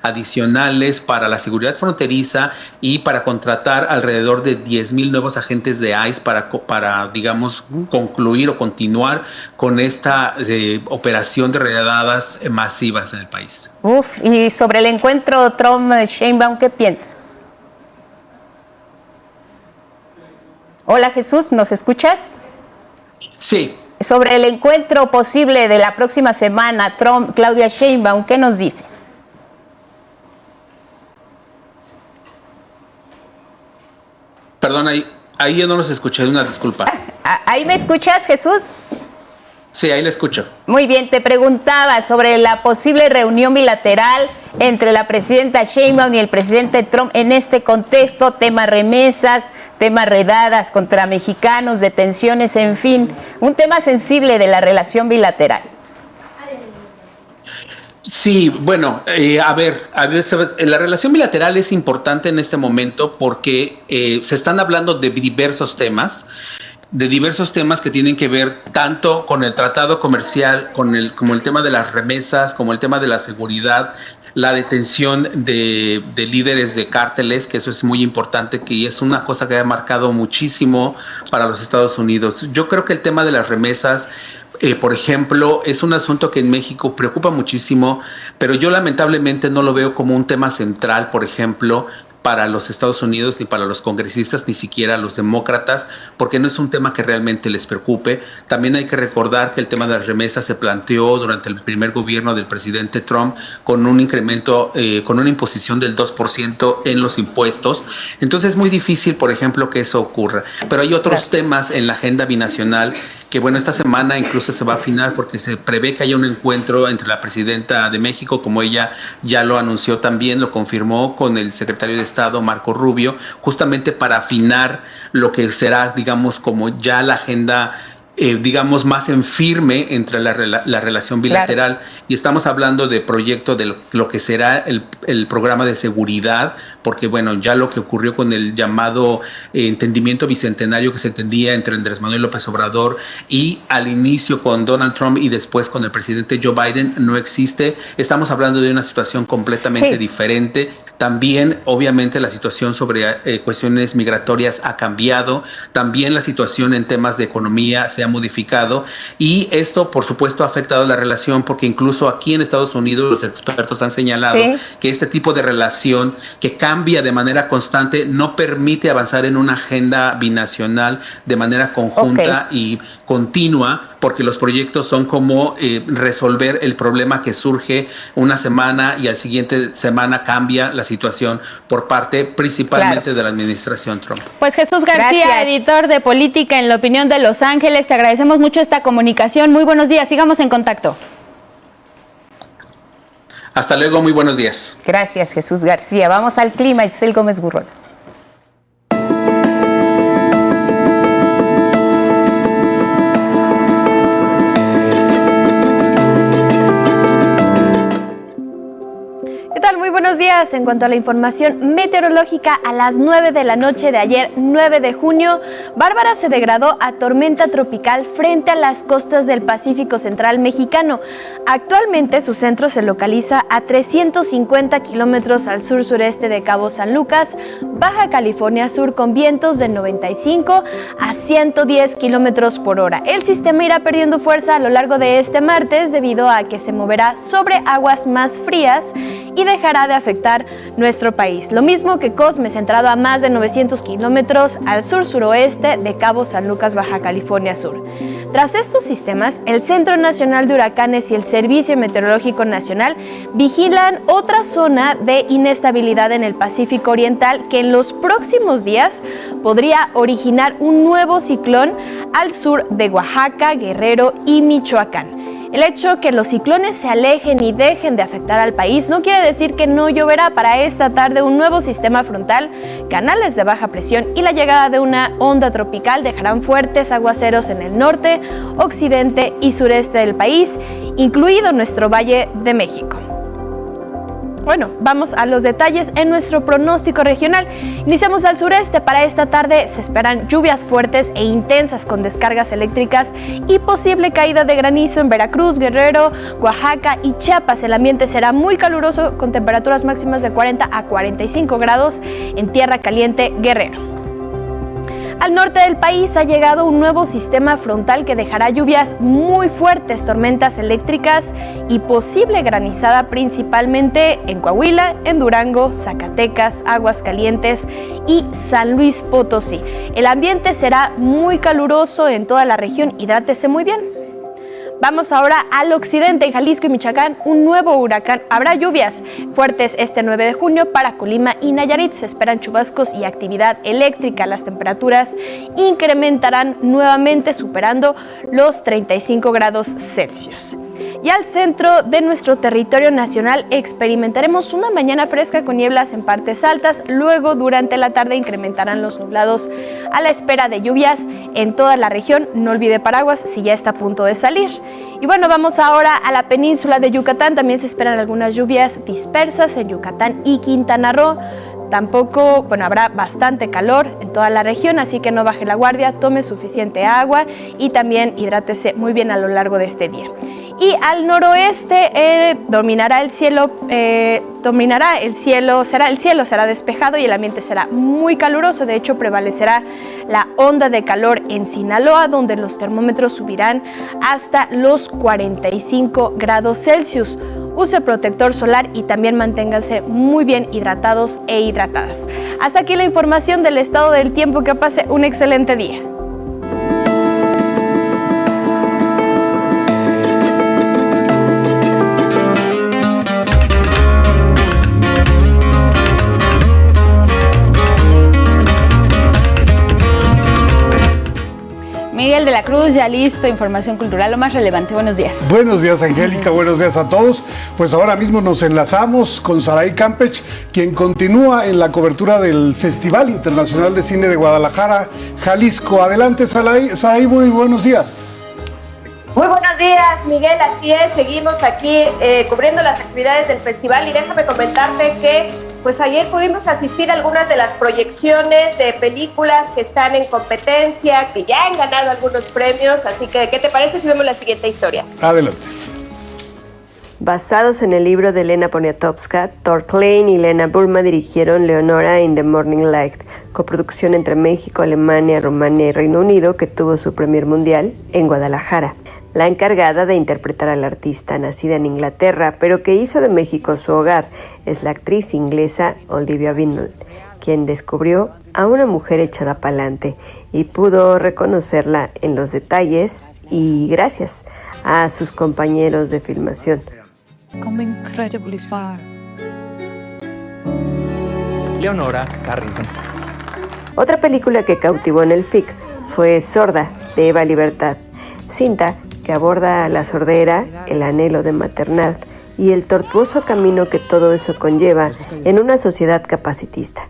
adicionales para la seguridad fronteriza y para contratar alrededor de 10,000 nuevos agentes de ICE para digamos, concluir o continuar con esta operación de redadas masivas en el país. Y sobre el encuentro Trump-Sheinbaum, ¿qué piensas? Hola Jesús, ¿nos escuchas? Sí. Sobre el encuentro posible de la próxima semana, Trump-Claudia Sheinbaum, ¿qué nos dices? Perdón, ahí yo no los escuché, una disculpa. ¿Ahí me escuchas, Jesús? Sí, ahí le escucho. Muy bien, te preguntaba sobre la posible reunión bilateral entre la presidenta Sheinbaum y el presidente Trump en este contexto, tema remesas, tema redadas contra mexicanos, detenciones, en fin, un tema sensible de la relación bilateral. Sí, bueno, a ver, la relación bilateral es importante en este momento porque se están hablando de diversos temas que tienen que ver tanto con el tratado comercial, como el tema de las remesas, como el tema de la seguridad, la detención de líderes de cárteles, que eso es muy importante, que es una cosa que ha marcado muchísimo para los Estados Unidos. Yo creo que el tema de las remesas, por ejemplo, es un asunto que en México preocupa muchísimo, pero yo lamentablemente no lo veo como un tema central, por ejemplo, para los Estados Unidos, ni para los congresistas, ni siquiera los demócratas, porque no es un tema que realmente les preocupe. También hay que recordar que el tema de las remesas se planteó durante el primer gobierno del presidente Trump con un incremento, con una imposición del 2% en los impuestos. Entonces es muy difícil, por ejemplo, que eso ocurra. Pero hay otros temas en la agenda binacional que, bueno, esta semana incluso se va a afinar porque se prevé que haya un encuentro entre la presidenta de México, como ella ya lo anunció también, lo confirmó con el secretario de Estado, Marco Rubio, justamente para afinar lo que será, digamos, como ya la agenda, digamos, más en firme entre la relación bilateral. Y estamos hablando de proyecto de lo que será el programa de seguridad, porque, bueno, ya lo que ocurrió con el llamado entendimiento bicentenario que se entendía entre Andrés Manuel López Obrador y al inicio con Donald Trump y después con el presidente Joe Biden no existe. Estamos hablando de una situación completamente diferente. También, obviamente, la situación sobre cuestiones migratorias ha cambiado. También la situación en temas de economía se se ha modificado, y esto por supuesto ha afectado la relación, porque incluso aquí en Estados Unidos los expertos han señalado que este tipo de relación que cambia de manera constante no permite avanzar en una agenda binacional de manera conjunta y continua, porque los proyectos son como resolver el problema que surge una semana y al siguiente semana cambia la situación por parte principalmente de la administración Trump. Pues Jesús García, editor de Política en La Opinión de Los Ángeles, te agradecemos mucho esta comunicación. Muy buenos días, sigamos en contacto. Hasta luego, muy buenos días. Gracias, Jesús García. Vamos al clima, Itzel Gómez Burrón. Muy buenos días. En cuanto a la información meteorológica, a las 9 de la noche de ayer, 9 de junio, Bárbara se degradó a tormenta tropical frente a las costas del Pacífico Central mexicano. Actualmente su centro se localiza a 350 kilómetros al sur-sureste de Cabo San Lucas, Baja California Sur, con vientos de 95 a 110 kilómetros por hora. El sistema irá perdiendo fuerza a lo largo de este martes debido a que se moverá sobre aguas más frías y dejará de afectar nuestro país. Lo mismo que Cosme, centrado a más de 900 kilómetros al sur-suroeste de Cabo San Lucas, Baja California Sur. Tras estos sistemas, el Centro Nacional de Huracanes y el Servicio Meteorológico Nacional vigilan otra zona de inestabilidad en el Pacífico Oriental que en los próximos días podría originar un nuevo ciclón al sur de Oaxaca, Guerrero y Michoacán. El hecho que los ciclones se alejen y dejen de afectar al país no quiere decir que no lloverá. Para esta tarde un nuevo sistema frontal, canales de baja presión y la llegada de una onda tropical dejarán fuertes aguaceros en el norte, occidente y sureste del país, incluido nuestro Valle de México. Bueno, vamos a los detalles en nuestro pronóstico regional. Iniciamos al sureste. Para esta tarde se esperan lluvias fuertes e intensas con descargas eléctricas y posible caída de granizo en Veracruz, Guerrero, Oaxaca y Chiapas. El ambiente será muy caluroso con temperaturas máximas de 40 a 45 grados en Tierra Caliente, Guerrero. Al norte del país ha llegado un nuevo sistema frontal que dejará lluvias muy fuertes, tormentas eléctricas y posible granizada principalmente en Coahuila, en Durango, Zacatecas, Aguascalientes y San Luis Potosí. El ambiente será muy caluroso en toda la región, hidrátese muy bien. Vamos ahora al occidente. En Jalisco y Michoacán, un nuevo huracán. Habrá lluvias fuertes este 9 de junio para Colima y Nayarit. Se esperan chubascos y actividad eléctrica. Las temperaturas incrementarán nuevamente, superando los 35 grados Celsius. Y al centro de nuestro territorio nacional experimentaremos una mañana fresca con nieblas en partes altas. Luego, durante la tarde, incrementarán los nublados a la espera de lluvias en toda la región. No olvide paraguas si ya está a punto de salir. Y bueno, vamos ahora a la península de Yucatán. También se esperan algunas lluvias dispersas en Yucatán y Quintana Roo. Tampoco, habrá bastante calor en toda la región, así que no baje la guardia, tome suficiente agua y también hidrátese muy bien a lo largo de este día. Y al noroeste dominará el cielo será despejado y el ambiente será muy caluroso. De hecho, prevalecerá la onda de calor en Sinaloa, donde los termómetros subirán hasta los 45 grados Celsius. Use protector solar y también manténganse muy bien hidratados e hidratadas. Hasta aquí la información del estado del tiempo. Que pase un excelente día. Miguel de la Cruz, ya listo, información cultural, lo más relevante. Buenos días. Buenos días, Angélica, buenos días a todos. Pues ahora mismo nos enlazamos con Saray Campech, quien continúa en la cobertura del Festival Internacional de Cine de Guadalajara, Jalisco. Adelante, Saray, muy buenos días. Muy buenos días, Miguel, así es, seguimos aquí cubriendo las actividades del festival y déjame comentarte que pues ayer pudimos asistir a algunas de las proyecciones de películas que están en competencia, que ya han ganado algunos premios, así que ¿qué te parece si vemos la siguiente historia? Adelante. Basados en el libro de Elena Poniatowska, Thor Klein y Lena Burma dirigieron Leonora in the Morning Light, coproducción entre México, Alemania, Rumania y Reino Unido, que tuvo su premier mundial en Guadalajara. La encargada de interpretar a la artista nacida en Inglaterra, pero que hizo de México su hogar, es la actriz inglesa Olivia Binnell, quien descubrió a una mujer echada pa'lante y pudo reconocerla en los detalles y gracias a sus compañeros de filmación. Come incredibly far. Leonora Carrington. Otra película que cautivó en el FIC fue Sorda, de Eva Libertad, cinta que aborda la sordera, el anhelo de maternal y el tortuoso camino que todo eso conlleva en una sociedad capacitista.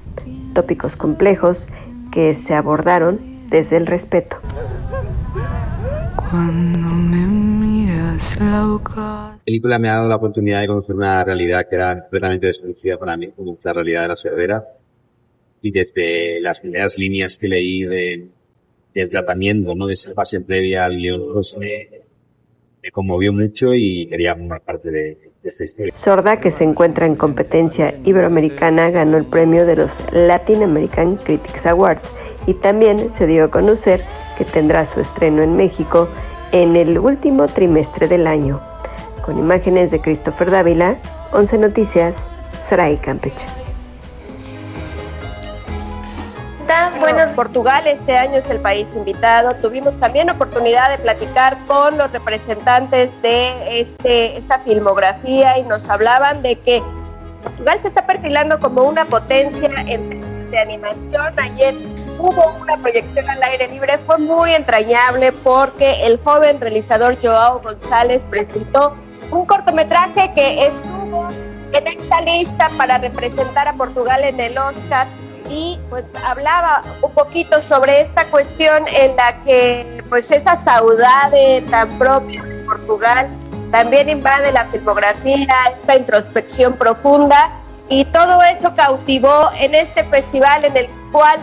Tópicos complejos que se abordaron desde el respeto. Cuando me miras la boca. La película me ha dado la oportunidad de conocer una realidad que era completamente desconocida para mí, como la realidad de la sordera. Y desde las primeras líneas que leí del tratamiento, ¿no?, de esa fase previa al guión, pues me conmovió mucho y quería formar parte de esta historia. Sorda, que se encuentra en competencia iberoamericana, ganó el premio de los Latin American Critics Awards y también se dio a conocer que tendrá su estreno en México en el último trimestre del año. Con imágenes de Christopher Dávila, 11 Noticias, Saray Campeche. Buenos. Portugal este año es el país invitado. Tuvimos también oportunidad de platicar con los representantes de esta filmografía y nos hablaban de que Portugal se está perfilando como una potencia en de animación. Ayer hubo una proyección al aire libre, fue muy entrañable porque el joven realizador Joao González presentó un cortometraje que estuvo en esta lista para representar a Portugal en el Oscar. Y pues hablaba un poquito sobre esta cuestión en la que pues esa saudade tan propia de Portugal también invade la filmografía, esta introspección profunda, y todo eso cautivó en este festival en el cual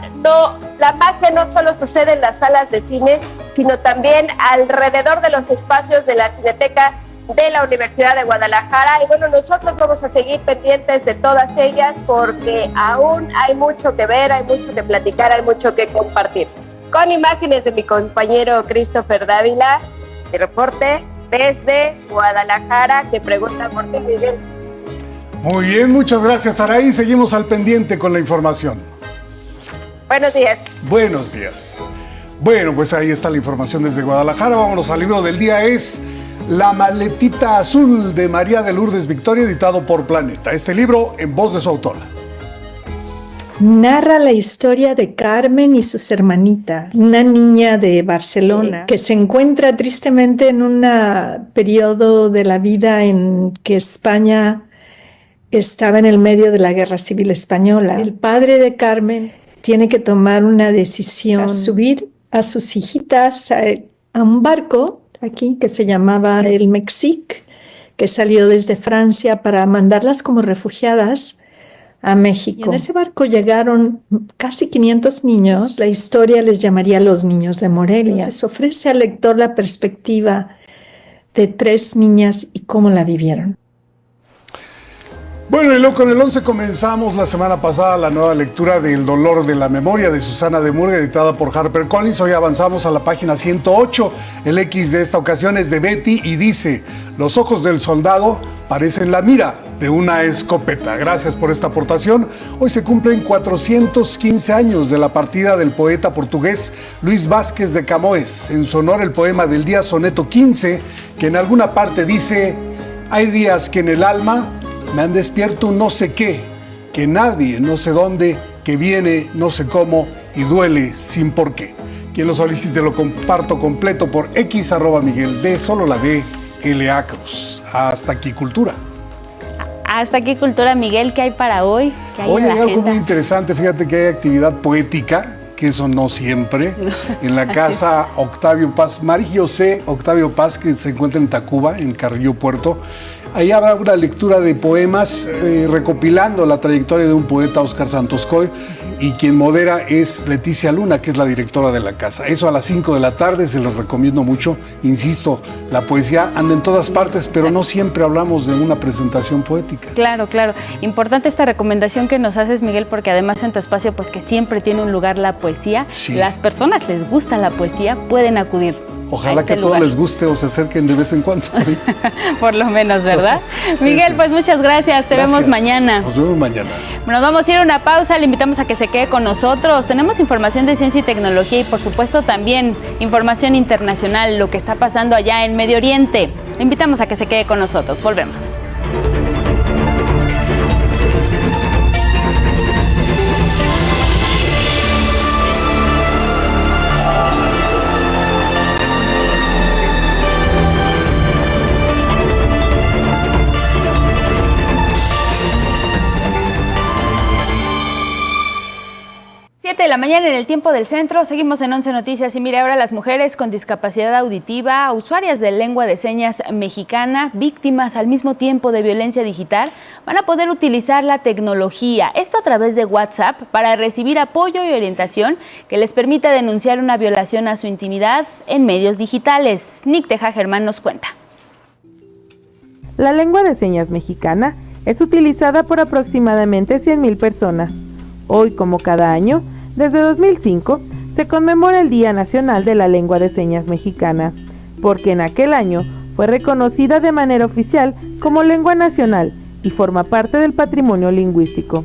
la magia no solo sucede en las salas de cine, sino también alrededor de los espacios de la Cineteca de la Universidad de Guadalajara. Y bueno, nosotros vamos a seguir pendientes de todas ellas porque aún hay mucho que ver, hay mucho que platicar, hay mucho que compartir. Con imágenes de mi compañero Christopher Dávila, el reporte desde Guadalajara, que pregunta por ti, Miguel. Muy bien, muchas gracias, Saray. Seguimos al pendiente con la información. Buenos días. Buenos días. Bueno, pues ahí está la información desde Guadalajara. Vámonos al libro del día. Es La maletita azul, de María de Lourdes Victoria, editado por Planeta. Este libro en voz de su autora. Narra la historia de Carmen y sus hermanitas, una niña de Barcelona que se encuentra tristemente en un periodo de la vida en que España estaba en el medio de la Guerra Civil Española. El padre de Carmen tiene que tomar una decisión, subir a sus hijitas a un barco aquí que se llamaba el Mexique, que salió desde Francia para mandarlas como refugiadas a México. Y en ese barco llegaron casi 500 niños. La historia les llamaría Los Niños de Morelia. Entonces ofrece al lector la perspectiva de 3 niñas y cómo la vivieron. Bueno, y luego con el 11 comenzamos la semana pasada la nueva lectura de El dolor de la memoria de Susana de Murga, editada por HarperCollins. Hoy avanzamos a la página 108. El X de esta ocasión es de Betty y dice: los ojos del soldado parecen la mira de una escopeta. Gracias por esta aportación. Hoy se cumplen 415 años de la partida del poeta portugués Luis Vázquez de Camões. En su honor, el poema del día, soneto 15, que en alguna parte dice: hay días que en el alma me han despierto un no sé qué, que nadie, no sé dónde, que viene, no sé cómo, y duele sin por qué. Quien lo solicite lo comparto completo por X @Miguel D, solo la D, L.A. Cruz. Hasta aquí Cultura. Hasta aquí Cultura, Miguel. ¿Qué hay para hoy? ¿Qué hay Hoy en la hay algo agenda? muy interesante, fíjate que hay actividad poética, que eso no siempre, en la casa Octavio Paz, María José Octavio Paz, que se encuentra en Tacuba, en Carrillo Puerto. Ahí habrá una lectura de poemas recopilando la trayectoria de un poeta, Óscar Santos Coy, y quien modera es Leticia Luna, que es la directora de la casa. Eso a las 5 de la tarde, se los recomiendo mucho. Insisto, la poesía anda en todas partes, pero no siempre hablamos de una presentación poética. Claro, claro. Importante esta recomendación que nos haces, Miguel, porque además en tu espacio, pues que siempre tiene un lugar la poesía. Sí. Las personas les gusta la poesía, pueden acudir. Ojalá que a todos les guste o se acerquen de vez en cuando. Por lo menos, ¿verdad? Miguel, pues muchas gracias. Te vemos mañana. Nos vemos mañana. Nos vamos a ir a una pausa. Le invitamos a que se quede con nosotros. Tenemos información de ciencia y tecnología y, por supuesto, también información internacional, lo que está pasando allá en Medio Oriente. Le invitamos a que se quede con nosotros. Volvemos. De la mañana en el tiempo del centro, seguimos en 11 Noticias y mire, ahora las mujeres con discapacidad auditiva, usuarias de lengua de señas mexicana, víctimas al mismo tiempo de violencia digital, van a poder utilizar la tecnología, esto a través de WhatsApp, para recibir apoyo y orientación que les permita denunciar una violación a su intimidad en medios digitales. Nick Teja Germán nos cuenta. La lengua de señas mexicana es utilizada por aproximadamente 100,000 personas. Hoy, como cada año, desde 2005, se conmemora el Día Nacional de la Lengua de Señas Mexicana, porque en aquel año fue reconocida de manera oficial como lengua nacional y forma parte del patrimonio lingüístico.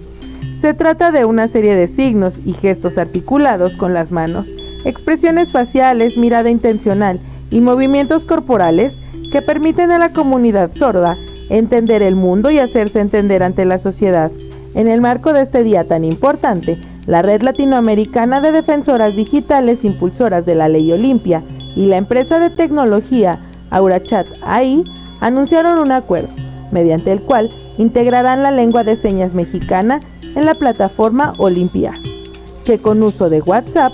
Se trata de una serie de signos y gestos articulados con las manos, expresiones faciales, mirada intencional y movimientos corporales que permiten a la comunidad sorda entender el mundo y hacerse entender ante la sociedad. En el marco de este día tan importante, la Red Latinoamericana de Defensoras Digitales Impulsoras de la Ley Olimpia y la empresa de tecnología Aurachat AI anunciaron un acuerdo, mediante el cual integrarán la lengua de señas mexicana en la plataforma Olimpia, que con uso de WhatsApp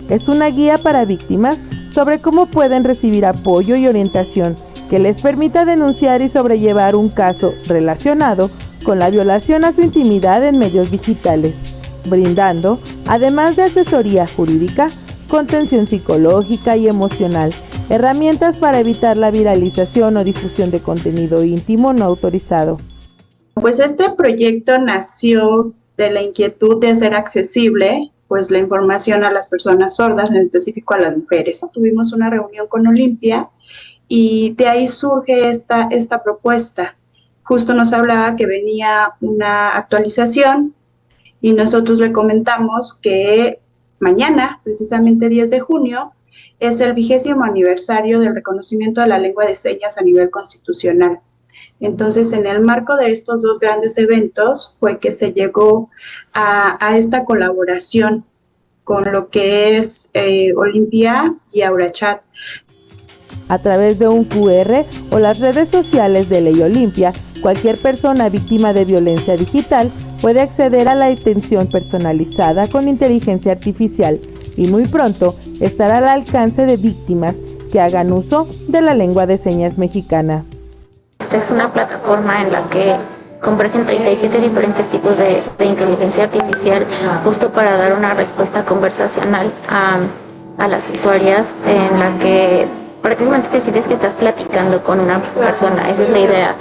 es una guía para víctimas sobre cómo pueden recibir apoyo y orientación que les permita denunciar y sobrellevar un caso relacionado con la violación a su intimidad en medios digitales, brindando, además de asesoría jurídica, contención psicológica y emocional, herramientas para evitar la viralización o difusión de contenido íntimo no autorizado. Pues este proyecto nació de la inquietud de hacer accesible pues la información a las personas sordas, en específico a las mujeres. Tuvimos una reunión con Olimpia y de ahí surge esta propuesta. Justo nos hablaba que venía una actualización y nosotros le comentamos que mañana, precisamente 10 de junio, es el 20º aniversario del reconocimiento de la lengua de señas a nivel constitucional. Entonces, en el marco de estos dos grandes eventos fue que se llegó a esta colaboración con lo que es Olimpia y Aurachat. A través de un QR o las redes sociales de Ley Olimpia, cualquier persona víctima de violencia digital puede acceder a la atención personalizada con inteligencia artificial y muy pronto estará al alcance de víctimas que hagan uso de la lengua de señas mexicana. Esta es una plataforma en la que convergen 37 diferentes tipos de inteligencia artificial justo para dar una respuesta conversacional a las usuarias, en la que prácticamente te sientes que estás platicando con una persona. Esa es la idea.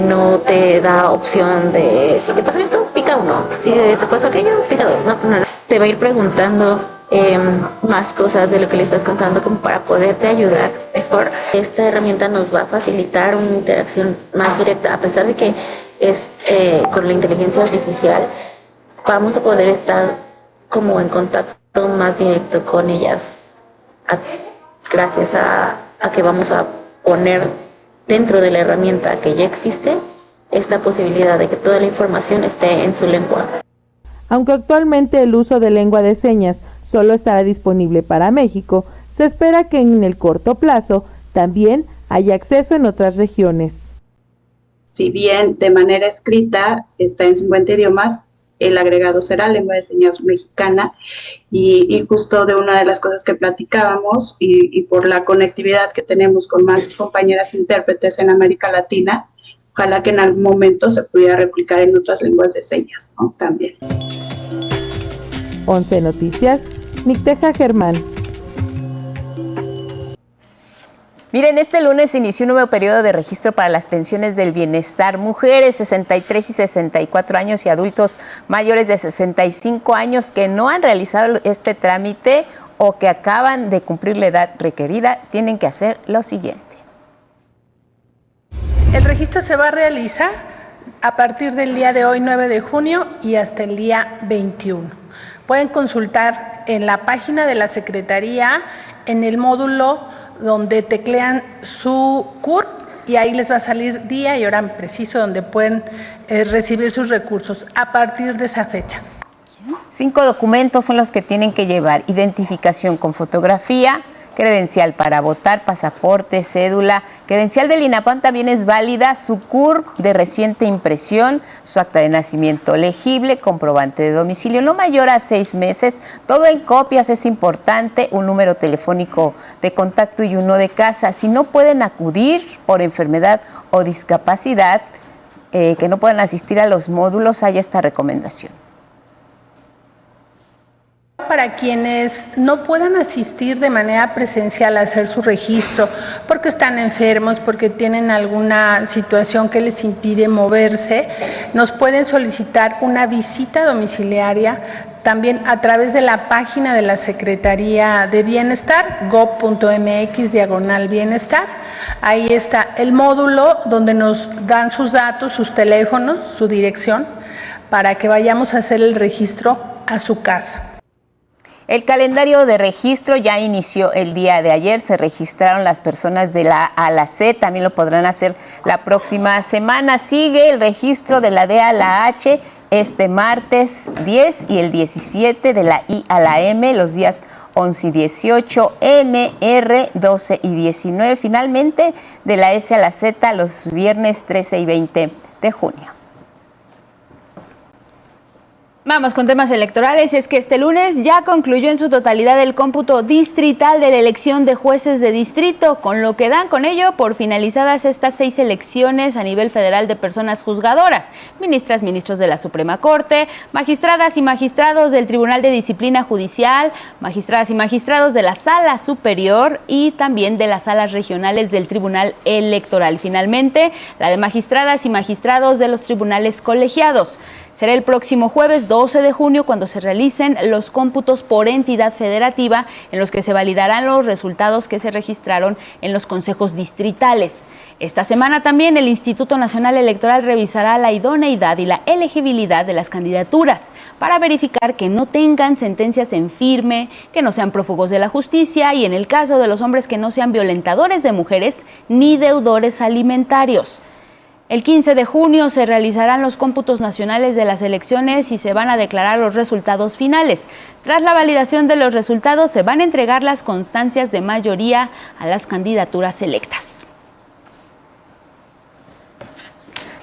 No te da opción de si te pasó esto, pica 1, si te pasó aquello, pica 2. No. Te va a ir preguntando más cosas de lo que le estás contando como para poderte ayudar mejor. Esta herramienta nos va a facilitar una interacción más directa, a pesar de que es con la inteligencia artificial, vamos a poder estar como en contacto más directo con ellas, gracias a que vamos a poner dentro de la herramienta que ya existe esta posibilidad de que toda la información esté en su lengua. Aunque actualmente el uso de lengua de señas solo estará disponible para México, se espera que en el corto plazo también haya acceso en otras regiones. Si bien de manera escrita está en 50 idiomas, el agregado será lengua de señas mexicana y justo de una de las cosas que platicábamos y por la conectividad que tenemos con más compañeras intérpretes en América Latina, ojalá que en algún momento se pudiera replicar en otras lenguas de señas, ¿no? También. 11 Noticias, Nicteja Germán. Miren, este lunes inició un nuevo periodo de registro para las pensiones del bienestar. Mujeres 63 y 64 años y adultos mayores de 65 años que no han realizado este trámite o que acaban de cumplir la edad requerida tienen que hacer lo siguiente. El registro se va a realizar a partir del día de hoy, 9 de junio, y hasta el día 21. Pueden consultar en la página de la Secretaría, en el módulo donde teclean su CURP, y ahí les va a salir día y hora preciso donde pueden recibir sus recursos a partir de esa fecha. 5 documentos son los que tienen que llevar: identificación con fotografía, credencial para votar, pasaporte, cédula, credencial del INAPAM también es válida, su CURP de reciente impresión, su acta de nacimiento legible, comprobante de domicilio no mayor a 6 meses, todo en copias, es importante, un número telefónico de contacto y uno de casa. Si no pueden acudir por enfermedad o discapacidad, que no puedan asistir a los módulos, hay esta recomendación. Para quienes no puedan asistir de manera presencial a hacer su registro porque están enfermos, porque tienen alguna situación que les impide moverse, nos pueden solicitar una visita domiciliaria también a través de la página de la Secretaría de Bienestar, gov.mx/bienestar. Ahí está el módulo donde nos dan sus datos, sus teléfonos, su dirección, para que vayamos a hacer el registro a su casa. El calendario de registro ya inició el día de ayer, se registraron las personas de la A a la C, también lo podrán hacer la próxima semana. Sigue el registro de la D a la H este martes 10 y el 17, de la I a la M los días 11 y 18, N, R, 12 y 19, finalmente de la S a la Z los viernes 13 y 20 de junio. Vamos con temas electorales. Es que este lunes ya concluyó en su totalidad el cómputo distrital de la elección de jueces de distrito, con lo que dan con ello por finalizadas estas 6 elecciones a nivel federal de personas juzgadoras, ministras, ministros de la Suprema Corte, magistradas y magistrados del Tribunal de Disciplina Judicial, magistradas y magistrados de la Sala Superior y también de las salas regionales del Tribunal Electoral. Finalmente, la de magistradas y magistrados de los tribunales colegiados. Será el próximo jueves 12 de junio cuando se realicen los cómputos por entidad federativa, en los que se validarán los resultados que se registraron en los consejos distritales. Esta semana también el Instituto Nacional Electoral revisará la idoneidad y la elegibilidad de las candidaturas para verificar que no tengan sentencias en firme, que no sean prófugos de la justicia y, en el caso de los hombres, que no sean violentadores de mujeres ni deudores alimentarios. El 15 de junio se realizarán los cómputos nacionales de las elecciones y se van a declarar los resultados finales. Tras la validación de los resultados, se van a entregar las constancias de mayoría a las candidaturas electas.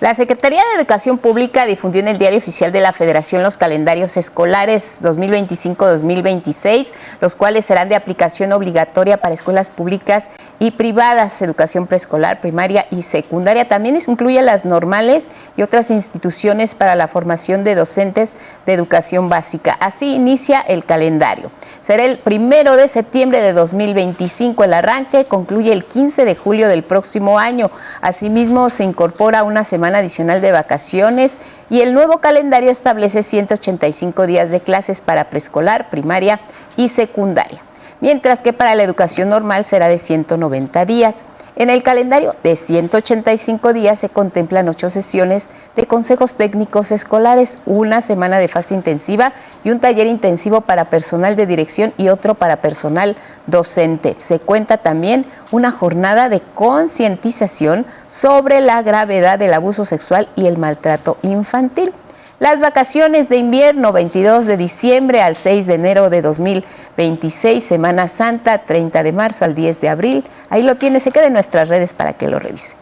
La Secretaría de Educación Pública difundió en el Diario Oficial de la Federación los calendarios escolares 2025-2026, los cuales serán de aplicación obligatoria para escuelas públicas y privadas, educación preescolar, primaria y secundaria. También incluye las normales y otras instituciones para la formación de docentes de educación básica. Así inicia el calendario. Será el 1 de septiembre de 2025 el arranque, concluye el 15 de julio del próximo año. Asimismo, se incorpora una semana adicional de vacaciones y el nuevo calendario establece 185 días de clases para preescolar, primaria y secundaria, mientras que para la educación normal será de 190 días. En el calendario de 185 días se contemplan 8 sesiones de consejos técnicos escolares, una semana de fase intensiva y un taller intensivo para personal de dirección y otro para personal docente. Se cuenta también una jornada de concientización sobre la gravedad del abuso sexual y el maltrato infantil. Las vacaciones de invierno, 22 de diciembre al 6 de enero de 2026, Semana Santa, 30 de marzo al 10 de abril. Ahí lo tiene, se queda en nuestras redes para que lo revise.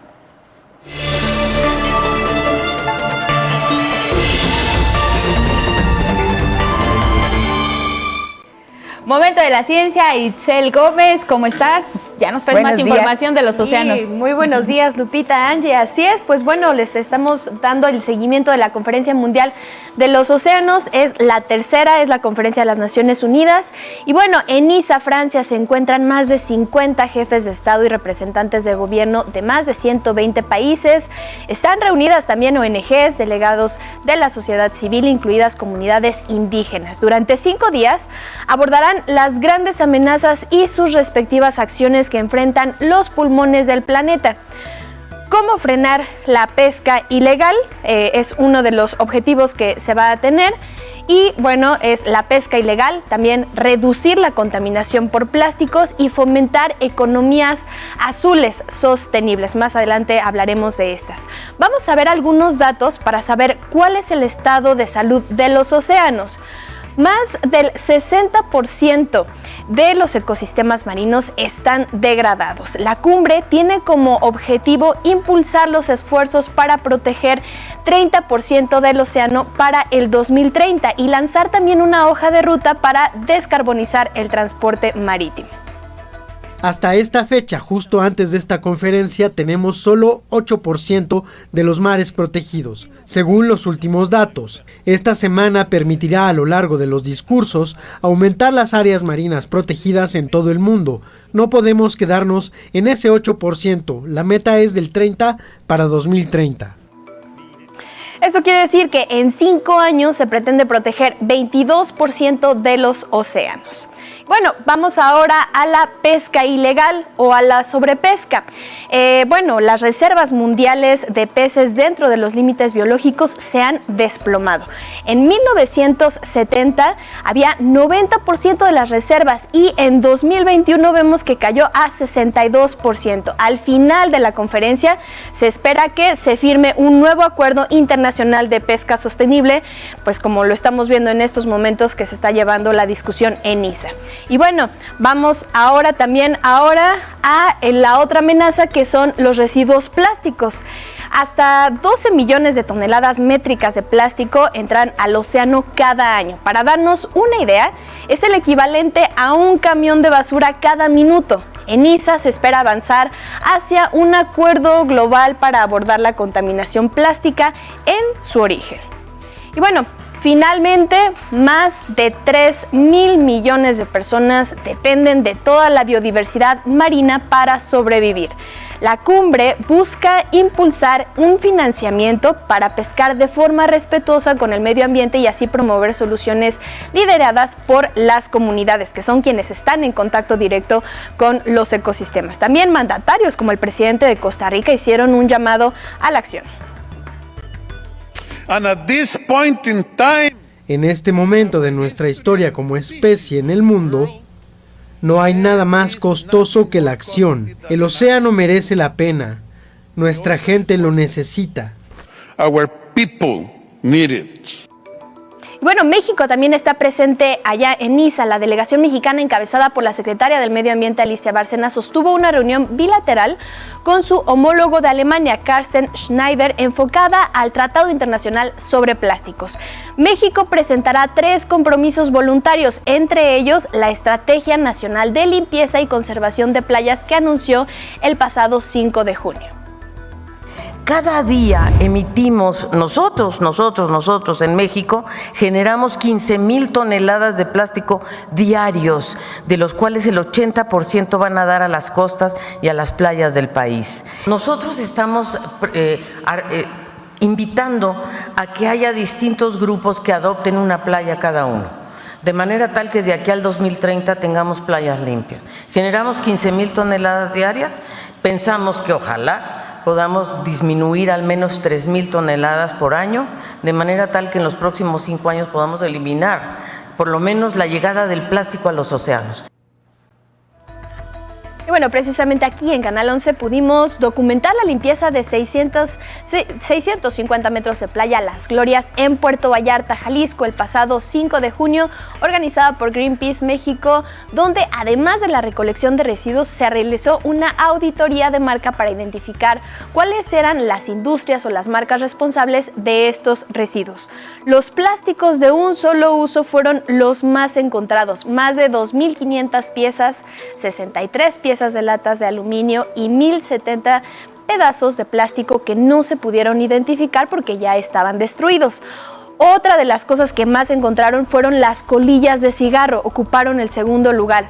Momento de la ciencia, Itzel Gómez, ¿cómo estás? ya nos traes más información de los océanos. Muy buenos días, Lupita, Angie. Así es, pues bueno, les estamos dando el seguimiento de la Conferencia Mundial de los Océanos. Es la tercera, es la Conferencia de las Naciones Unidas. Y bueno, en Niza, Francia, se encuentran más de 50 jefes de Estado y representantes de gobierno de más de 120 países. Están reunidas también ONGs, delegados de la sociedad civil, incluidas comunidades indígenas. Durante 5 días abordarán las grandes amenazas y sus respectivas acciones que enfrentan los pulmones del planeta. ¿Cómo frenar la pesca ilegal? Es uno de los objetivos que se va a tener. Y bueno, es la pesca ilegal, también reducir la contaminación por plásticos y fomentar economías azules sostenibles. Más adelante hablaremos de estas. Vamos a ver algunos datos para saber cuál es el estado de salud de los océanos. Más del 60% de los ecosistemas marinos están degradados. La cumbre tiene como objetivo impulsar los esfuerzos para proteger 30% del océano para el 2030 y lanzar también una hoja de ruta para descarbonizar el transporte marítimo. Hasta esta fecha, justo antes de esta conferencia, tenemos solo 8% de los mares protegidos, según los últimos datos. Esta semana permitirá a lo largo de los discursos aumentar las áreas marinas protegidas en todo el mundo. No podemos quedarnos en ese 8%, la meta es del 30% para 2030. Esto quiere decir que en 5 años se pretende proteger 22% de los océanos. Bueno, vamos ahora a la pesca ilegal o a la sobrepesca. Las reservas mundiales de peces dentro de los límites biológicos se han desplomado. En 1970 había 90% de las reservas y en 2021 vemos que cayó a 62%. Al final de la conferencia se espera que se firme un nuevo acuerdo internacional de pesca sostenible, pues como lo estamos viendo en estos momentos que se está llevando la discusión en Niza. Y bueno, vamos ahora a la otra amenaza que son los residuos plásticos. Hasta 12 millones de toneladas métricas de plástico entran al océano cada año. Para darnos una idea, es el equivalente a un camión de basura cada minuto. En Niza se espera avanzar hacia un acuerdo global para abordar la contaminación plástica en su origen. Y bueno, finalmente, más de 3.000 millones de personas dependen de toda la biodiversidad marina para sobrevivir. La cumbre busca impulsar un financiamiento para pescar de forma respetuosa con el medio ambiente y así promover soluciones lideradas por las comunidades, que son quienes están en contacto directo con los ecosistemas. También mandatarios como el presidente de Costa Rica hicieron un llamado a la acción. En este momento de nuestra historia como especie en el mundo, no hay nada más costoso que la acción. El océano merece la pena. Nuestra gente lo necesita. Our people need it. Bueno, México también está presente allá en Niza. La delegación mexicana encabezada por la secretaria del Medio Ambiente, Alicia Bárcena, sostuvo una reunión bilateral con su homólogo de Alemania, Carsten Schneider, enfocada al Tratado Internacional sobre Plásticos. México presentará 3 compromisos voluntarios, entre ellos la Estrategia Nacional de Limpieza y Conservación de Playas que anunció el pasado 5 de junio. Cada día emitimos, nosotros en México, generamos 15,000 toneladas de plástico diarios, de los cuales el 80% van a dar a las costas y a las playas del país. Nosotros estamos invitando a que haya distintos grupos que adopten una playa cada uno, de manera tal que de aquí al 2030 tengamos playas limpias. Generamos 15,000 toneladas diarias, pensamos que ojalá podamos disminuir al menos 3,000 toneladas por año, de manera tal que en los próximos 5 años podamos eliminar por lo menos la llegada del plástico a los océanos. Y bueno, precisamente aquí en Canal 11 pudimos documentar la limpieza de 650 metros de playa Las Glorias en Puerto Vallarta, Jalisco, el pasado 5 de junio, organizada por Greenpeace México, donde además de la recolección de residuos se realizó una auditoría de marca para identificar cuáles eran las industrias o las marcas responsables de estos residuos. Los plásticos de un solo uso fueron los más encontrados, más de 2,500 piezas, 63 piezas piezas de latas de aluminio y 1.070 pedazos de plástico que no se pudieron identificar porque ya estaban destruidos. Otra de las cosas que más encontraron fueron las colillas de cigarro, ocuparon el segundo lugar.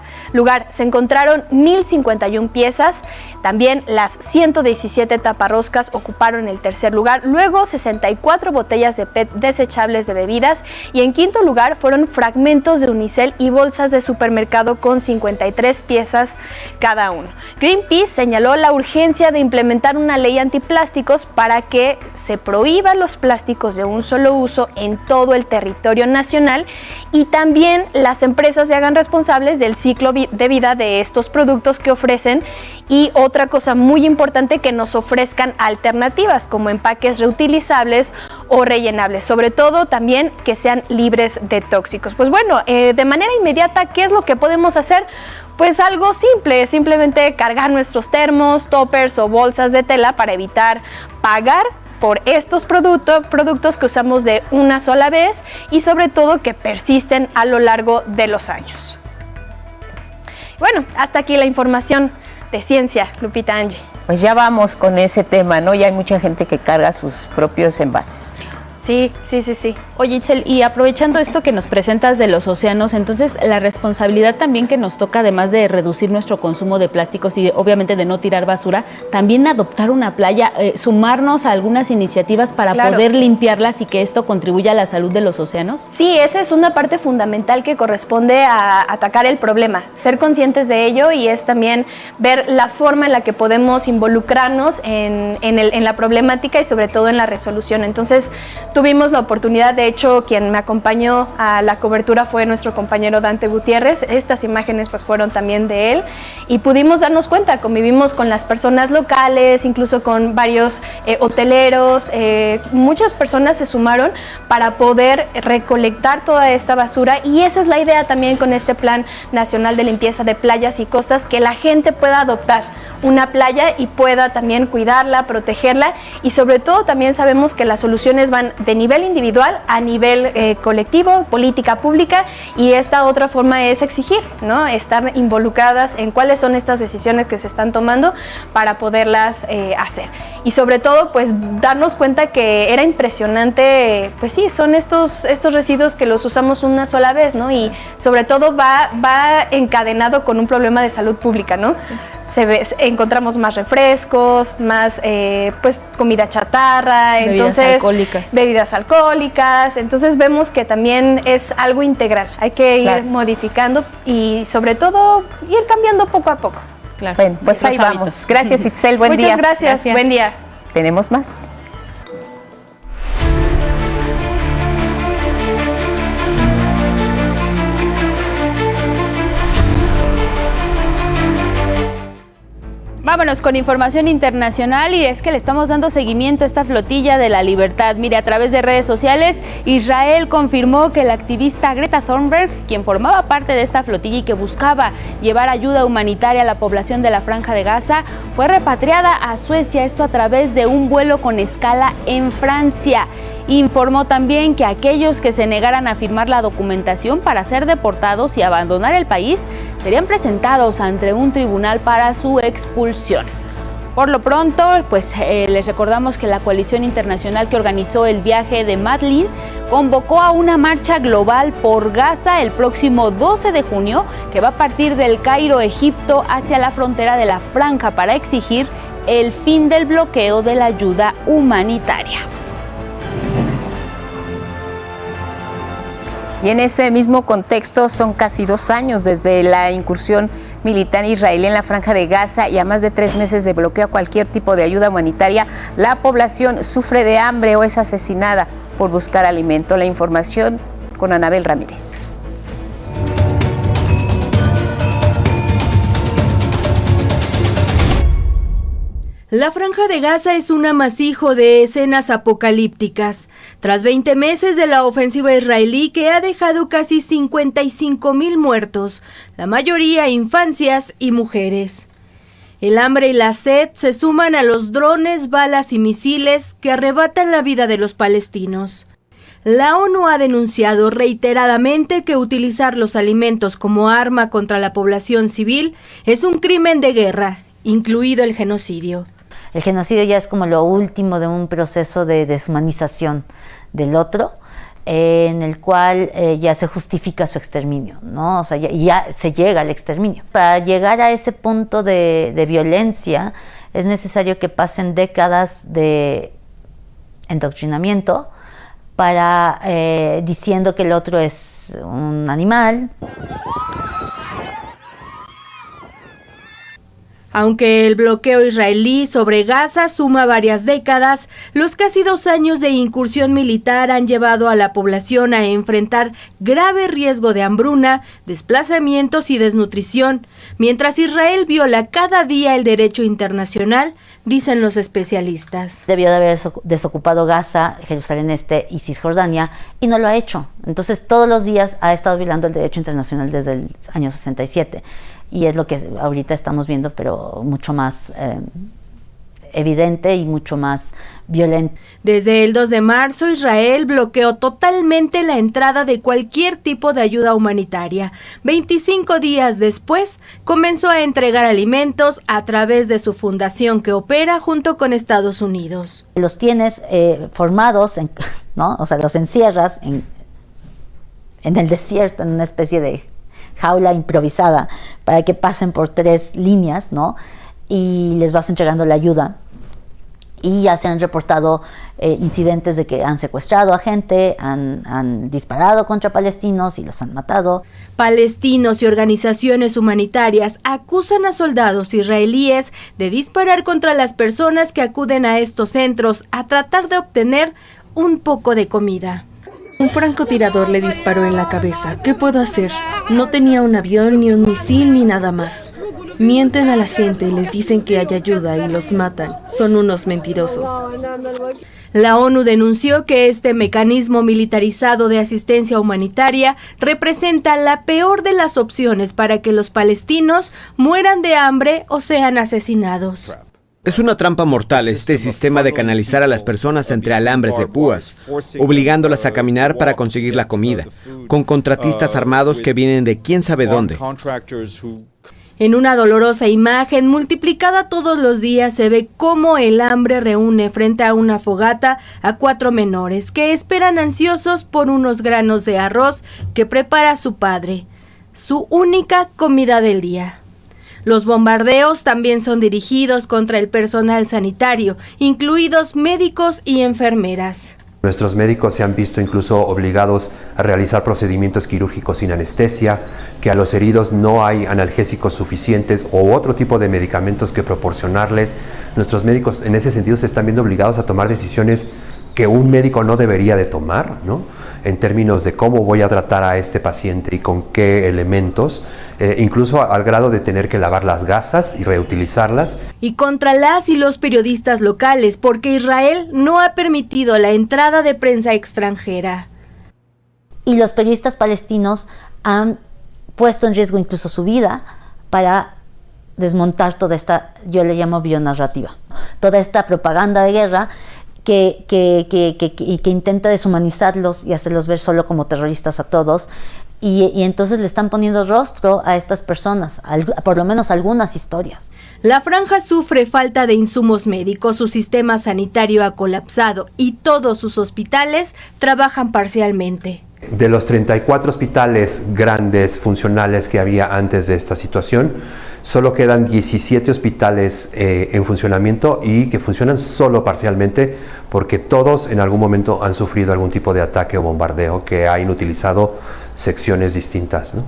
Se encontraron 1.051 piezas, también las 117 taparroscas ocuparon el tercer lugar, luego 64 botellas de PET desechables de bebidas y en quinto lugar fueron fragmentos de unicel y bolsas de supermercado con 53 piezas cada uno. Greenpeace señaló la urgencia de implementar una ley antiplásticos para que se prohíban los plásticos de un solo uso en todo el territorio nacional y también las empresas se hagan responsables del ciclo de vida de estos productos que ofrecen y otra cosa muy importante, que nos ofrezcan alternativas como empaques reutilizables o rellenables, sobre todo también que sean libres de tóxicos. Pues bueno, de manera inmediata, ¿qué es lo que podemos hacer? Pues algo simple, simplemente cargar nuestros termos, toppers o bolsas de tela para evitar pagar por estos productos que usamos de una sola vez y sobre todo que persisten a lo largo de los años. Bueno, hasta aquí la información de ciencia, Lupita, Angie. Pues ya vamos con ese tema, ¿no? Ya hay mucha gente que carga sus propios envases. Sí. Oye, Itzel, y aprovechando esto que nos presentas de los océanos, entonces la responsabilidad también que nos toca, además de reducir nuestro consumo de plásticos y obviamente de no tirar basura, también adoptar una playa, sumarnos a algunas iniciativas para poder limpiarlas y que esto contribuya a la salud de los océanos. Sí, esa es una parte fundamental que corresponde a atacar el problema, ser conscientes de ello y es también ver la forma en la que podemos involucrarnos en la problemática y sobre todo en la resolución. Entonces, tuvimos la oportunidad, de hecho, quien me acompañó a la cobertura fue nuestro compañero Dante Gutiérrez. Estas imágenes pues fueron también de él y pudimos darnos cuenta, convivimos con las personas locales, incluso con varios hoteleros, muchas personas se sumaron para poder recolectar toda esta basura y esa es la idea también con este Plan Nacional de Limpieza de Playas y Costas, que la gente pueda adoptar una playa y pueda también cuidarla, protegerla y sobre todo también sabemos que las soluciones van de nivel individual a nivel colectivo, política pública y esta otra forma es exigir, ¿no? Estar involucradas en cuáles son estas decisiones que se están tomando para poderlas hacer y sobre todo pues darnos cuenta que era impresionante, pues sí, son estos residuos que los usamos una sola vez, ¿no? Y sobre todo va encadenado con un problema de salud pública, ¿no? Sí. Encontramos más refrescos, más pues comida chatarra, bebidas alcohólicas, entonces vemos que también es algo integral, hay que ir modificando y sobre todo ir cambiando poco a poco. Claro. Bueno, pues ahí vamos. Gracias, Itzel, buen día. Muchas gracias, buen día. ¿Tenemos más? Vámonos con información internacional y es que le estamos dando seguimiento a esta flotilla de la libertad. Mire, a través de redes sociales, Israel confirmó que la activista Greta Thunberg, quien formaba parte de esta flotilla y que buscaba llevar ayuda humanitaria a la población de la Franja de Gaza, fue repatriada a Suecia, esto a través de un vuelo con escala en Francia. Informó también que aquellos que se negaran a firmar la documentación para ser deportados y abandonar el país serían presentados ante un tribunal para su expulsión. Por lo pronto, pues les recordamos que la coalición internacional que organizó el viaje de Madeleine convocó a una marcha global por Gaza el próximo 12 de junio, que va a partir del Cairo, Egipto, hacia la frontera de la Franja para exigir el fin del bloqueo de la ayuda humanitaria. Y en ese mismo contexto son casi 2 años desde la incursión militar israelí en la Franja de Gaza y a más de 3 meses de bloqueo a cualquier tipo de ayuda humanitaria, la población sufre de hambre o es asesinada por buscar alimento. La información con Anabel Ramírez. La Franja de Gaza es un amasijo de escenas apocalípticas. Tras 20 meses de la ofensiva israelí que ha dejado casi 55,000 muertos, la mayoría infancias y mujeres. El hambre y la sed se suman a los drones, balas y misiles que arrebatan la vida de los palestinos. La ONU ha denunciado reiteradamente que utilizar los alimentos como arma contra la población civil es un crimen de guerra, incluido el genocidio. El genocidio ya es como lo último de un proceso de deshumanización del otro, en el cual ya se justifica su exterminio, ¿no? O sea, ya se llega al exterminio. Para llegar a ese punto de violencia es necesario que pasen décadas de endoctrinamiento para diciendo que el otro es un animal. Aunque el bloqueo israelí sobre Gaza suma varias décadas, los casi 2 años de incursión militar han llevado a la población a enfrentar grave riesgo de hambruna, desplazamientos y desnutrición, mientras Israel viola cada día el derecho internacional, dicen los especialistas. Debió de haber desocupado Gaza, Jerusalén Este y Cisjordania, y no lo ha hecho. Entonces todos los días ha estado violando el derecho internacional desde el año 67. Y es lo que ahorita estamos viendo, pero mucho más evidente y mucho más violento. Desde el 2 de marzo, Israel bloqueó totalmente la entrada de cualquier tipo de ayuda humanitaria. 25 días después, comenzó a entregar alimentos a través de su fundación que opera junto con Estados Unidos. Los tienes formados, ¿no? O sea, los encierras en el desierto, en una especie de jaula improvisada para que pasen por 3 líneas, ¿no? Y les vas entregando la ayuda. Y ya se han reportado incidentes de que han secuestrado a gente, han disparado contra palestinos y los han matado. Palestinos y organizaciones humanitarias acusan a soldados israelíes de disparar contra las personas que acuden a estos centros a tratar de obtener un poco de comida. Un francotirador le disparó en la cabeza. ¿Qué puedo hacer? No tenía un avión, ni un misil, ni nada más. Mienten a la gente, les dicen que hay ayuda y los matan. Son unos mentirosos. La ONU denunció que este mecanismo militarizado de asistencia humanitaria representa la peor de las opciones para que los palestinos mueran de hambre o sean asesinados. Es una trampa mortal este sistema de canalizar a las personas entre alambres de púas, obligándolas a caminar para conseguir la comida, con contratistas armados que vienen de quién sabe dónde. En una dolorosa imagen multiplicada todos los días se ve cómo el hambre reúne frente a una fogata a 4 menores que esperan ansiosos por unos granos de arroz que prepara su padre, su única comida del día. Los bombardeos también son dirigidos contra el personal sanitario, incluidos médicos y enfermeras. Nuestros médicos se han visto incluso obligados a realizar procedimientos quirúrgicos sin anestesia, que a los heridos no hay analgésicos suficientes o otro tipo de medicamentos que proporcionarles. Nuestros médicos en ese sentido se están viendo obligados a tomar decisiones que un médico no debería de tomar, ¿no? En términos de cómo voy a tratar a este paciente y con qué elementos, incluso al grado de tener que lavar las gasas y reutilizarlas. Y contra las y los periodistas locales, porque Israel no ha permitido la entrada de prensa extranjera. Y los periodistas palestinos han puesto en riesgo incluso su vida para desmontar toda esta, yo le llamo bionarrativa, toda esta propaganda de guerra que intenta deshumanizarlos y hacerlos ver solo como terroristas a todos, y entonces le están poniendo rostro a estas personas, por lo menos algunas historias. La franja sufre falta de insumos médicos, su sistema sanitario ha colapsado y todos sus hospitales trabajan parcialmente. De los 34 hospitales grandes funcionales que había antes de esta situación, solo quedan 17 hospitales en funcionamiento y que funcionan solo parcialmente porque todos en algún momento han sufrido algún tipo de ataque o bombardeo que ha inutilizado secciones distintas, ¿no?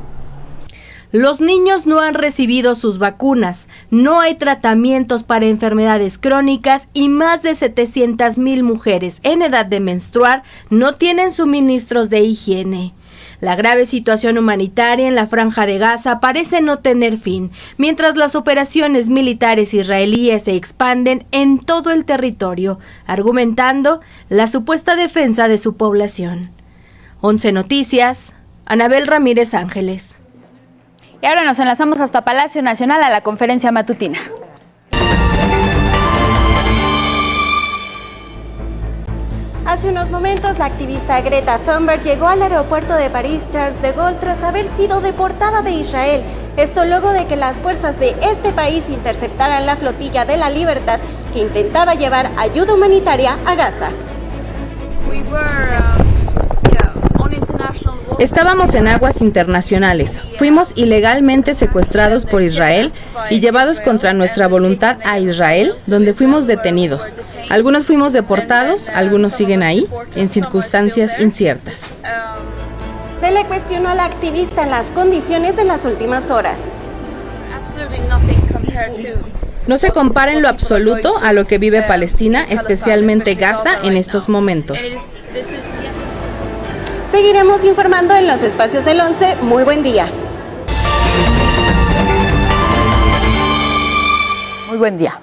Los niños no han recibido sus vacunas, no hay tratamientos para enfermedades crónicas y más de 700,000 mujeres en edad de menstruar no tienen suministros de higiene. La grave situación humanitaria en la Franja de Gaza parece no tener fin, mientras las operaciones militares israelíes se expanden en todo el territorio, argumentando la supuesta defensa de su población. 11 Noticias, Anabel Ramírez Ángeles. Y ahora nos enlazamos hasta Palacio Nacional a la conferencia matutina. Hace unos momentos, la activista Greta Thunberg llegó al aeropuerto de París Charles de Gaulle tras haber sido deportada de Israel. Esto luego de que las fuerzas de este país interceptaran la flotilla de la Libertad que intentaba llevar ayuda humanitaria a Gaza. Estábamos en aguas internacionales. Fuimos ilegalmente secuestrados por Israel y llevados contra nuestra voluntad a Israel, donde fuimos detenidos. Algunos fuimos deportados, algunos siguen ahí, en circunstancias inciertas. Se le cuestionó a la activista en las condiciones de las últimas horas. No se compara en lo absoluto a lo que vive Palestina, especialmente Gaza, en estos momentos. Seguiremos informando en los espacios del 11. Muy buen día. Muy buen día.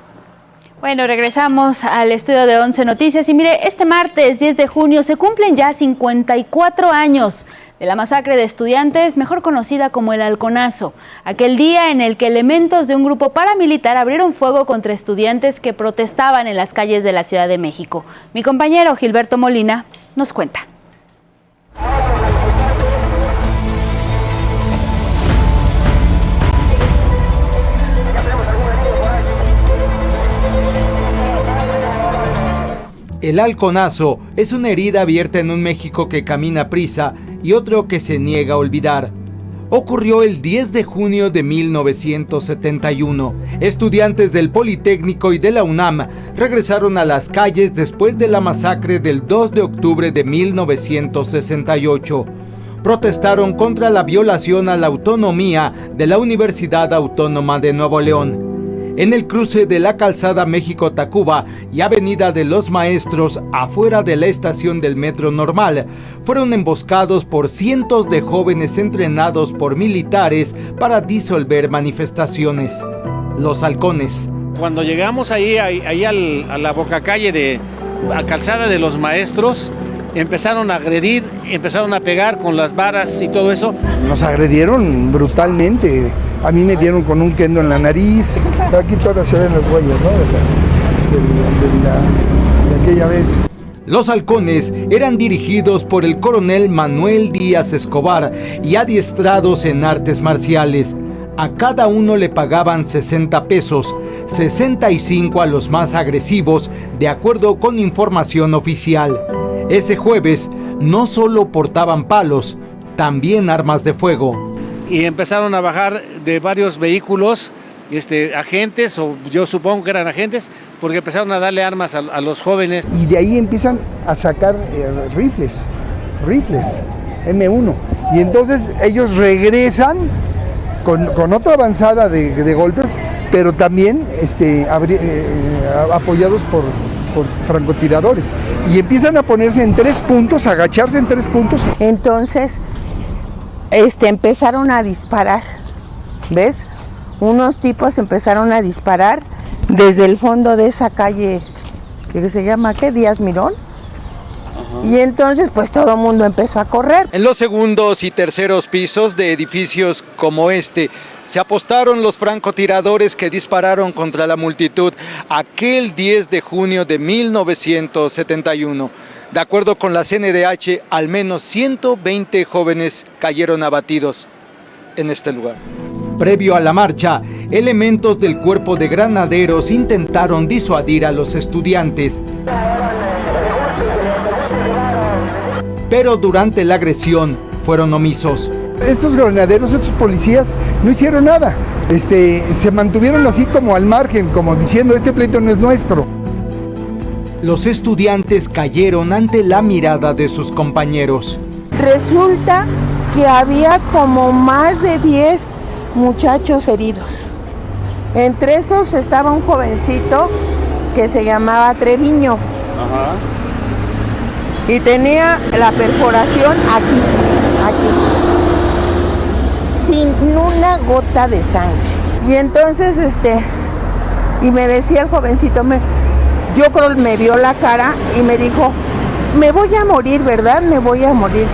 Bueno, regresamos al estudio de 11 Noticias y mire, este martes 10 de junio se cumplen ya 54 años de la masacre de estudiantes, mejor conocida como el Halconazo, aquel día en el que elementos de un grupo paramilitar abrieron fuego contra estudiantes que protestaban en las calles de la Ciudad de México. Mi compañero Gilberto Molina nos cuenta. El halconazo es una herida abierta en un México que camina prisa y otro que se niega a olvidar. Ocurrió el 10 de junio de 1971. Estudiantes del Politécnico y de la UNAM regresaron a las calles después de la masacre del 2 de octubre de 1968. Protestaron contra la violación a la autonomía de la Universidad Autónoma de Nuevo León. En el cruce de la calzada México-Tacuba y Avenida de los Maestros, afuera de la estación del Metro Normal, fueron emboscados por cientos de jóvenes entrenados por militares para disolver manifestaciones. Los halcones. Cuando llegamos ahí a la bocacalle de la calzada de los Maestros, empezaron a agredir, empezaron a pegar con las varas y todo eso. Nos agredieron brutalmente. A mí me dieron con un kendo en la nariz. Aquí todavía se ven las huellas, ¿no? de aquella vez. Los halcones eran dirigidos por el coronel Manuel Díaz Escobar y adiestrados en artes marciales. A cada uno le pagaban 60 pesos, 65 a los más agresivos, de acuerdo con información oficial. Ese jueves no solo portaban palos, también armas de fuego. Y empezaron a bajar de varios vehículos agentes, o yo supongo que eran agentes, porque empezaron a darle armas a los jóvenes. Y de ahí empiezan a sacar rifles M1. Y entonces ellos regresan con otra avanzada de golpes, pero también apoyados por francotiradores, y empiezan a ponerse en 3 puntos, a agacharse en 3 puntos. Entonces empezaron a disparar, ¿ves? Unos tipos empezaron a disparar desde el fondo de esa calle que se llama Díaz Mirón. Y entonces pues todo el mundo empezó a correr. En los segundos y terceros pisos de edificios como este se apostaron los francotiradores que dispararon contra la multitud aquel 10 de junio de 1971. De acuerdo con la CNDH, al menos 120 jóvenes cayeron abatidos en este lugar. Previo a la marcha, elementos del cuerpo de granaderos intentaron disuadir a los estudiantes. Pero durante la agresión fueron omisos. Estos granaderos, estos policías no hicieron nada. Se mantuvieron así como al margen, como diciendo, este pleito no es nuestro. Los estudiantes cayeron ante la mirada de sus compañeros. Resulta que había como más de 10 muchachos heridos. Entre esos estaba un jovencito que se llamaba Treviño. Ajá. Y tenía la perforación aquí, sin una gota de sangre. Y entonces, y me decía el jovencito, yo creo que me vio la cara y me dijo, me voy a morir, ¿verdad? Me voy a morir.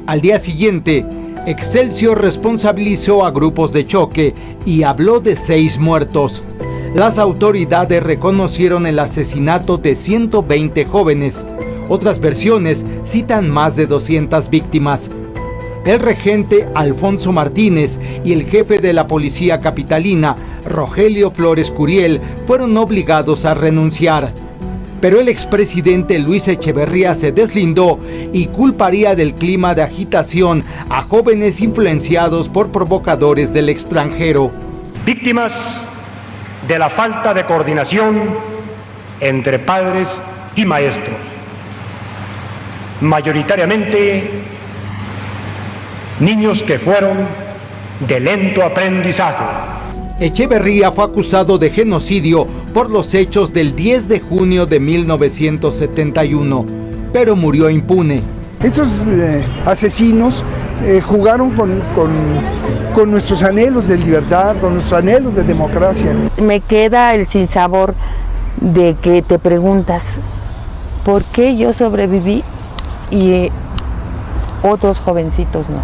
Al día siguiente, Excelsior responsabilizó a grupos de choque y habló de 6 muertos. Las autoridades reconocieron el asesinato de 120 jóvenes. Otras versiones citan más de 200 víctimas. El regente Alfonso Martínez y el jefe de la policía capitalina, Rogelio Flores Curiel, fueron obligados a renunciar. Pero el expresidente Luis Echeverría se deslindó y culparía del clima de agitación a jóvenes influenciados por provocadores del extranjero. Víctimas de la falta de coordinación entre padres y maestros. Mayoritariamente niños que fueron de lento aprendizaje. Echeverría fue acusado de genocidio por los hechos del 10 de junio de 1971, pero murió impune. Estos asesinos jugaron con nuestros anhelos de libertad, con nuestros anhelos de democracia. Me queda el sinsabor de que te preguntas, ¿por qué yo sobreviví y otros jovencitos no?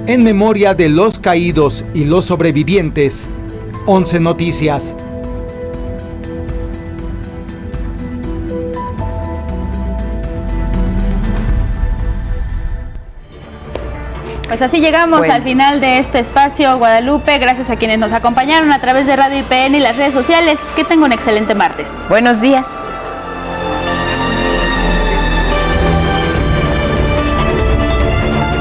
En memoria de los caídos y los sobrevivientes, 11 Noticias. Pues así llegamos al final de este espacio, Guadalupe. Gracias a quienes nos acompañaron a través de Radio IPN y las redes sociales. Que tengan un excelente martes. Buenos días.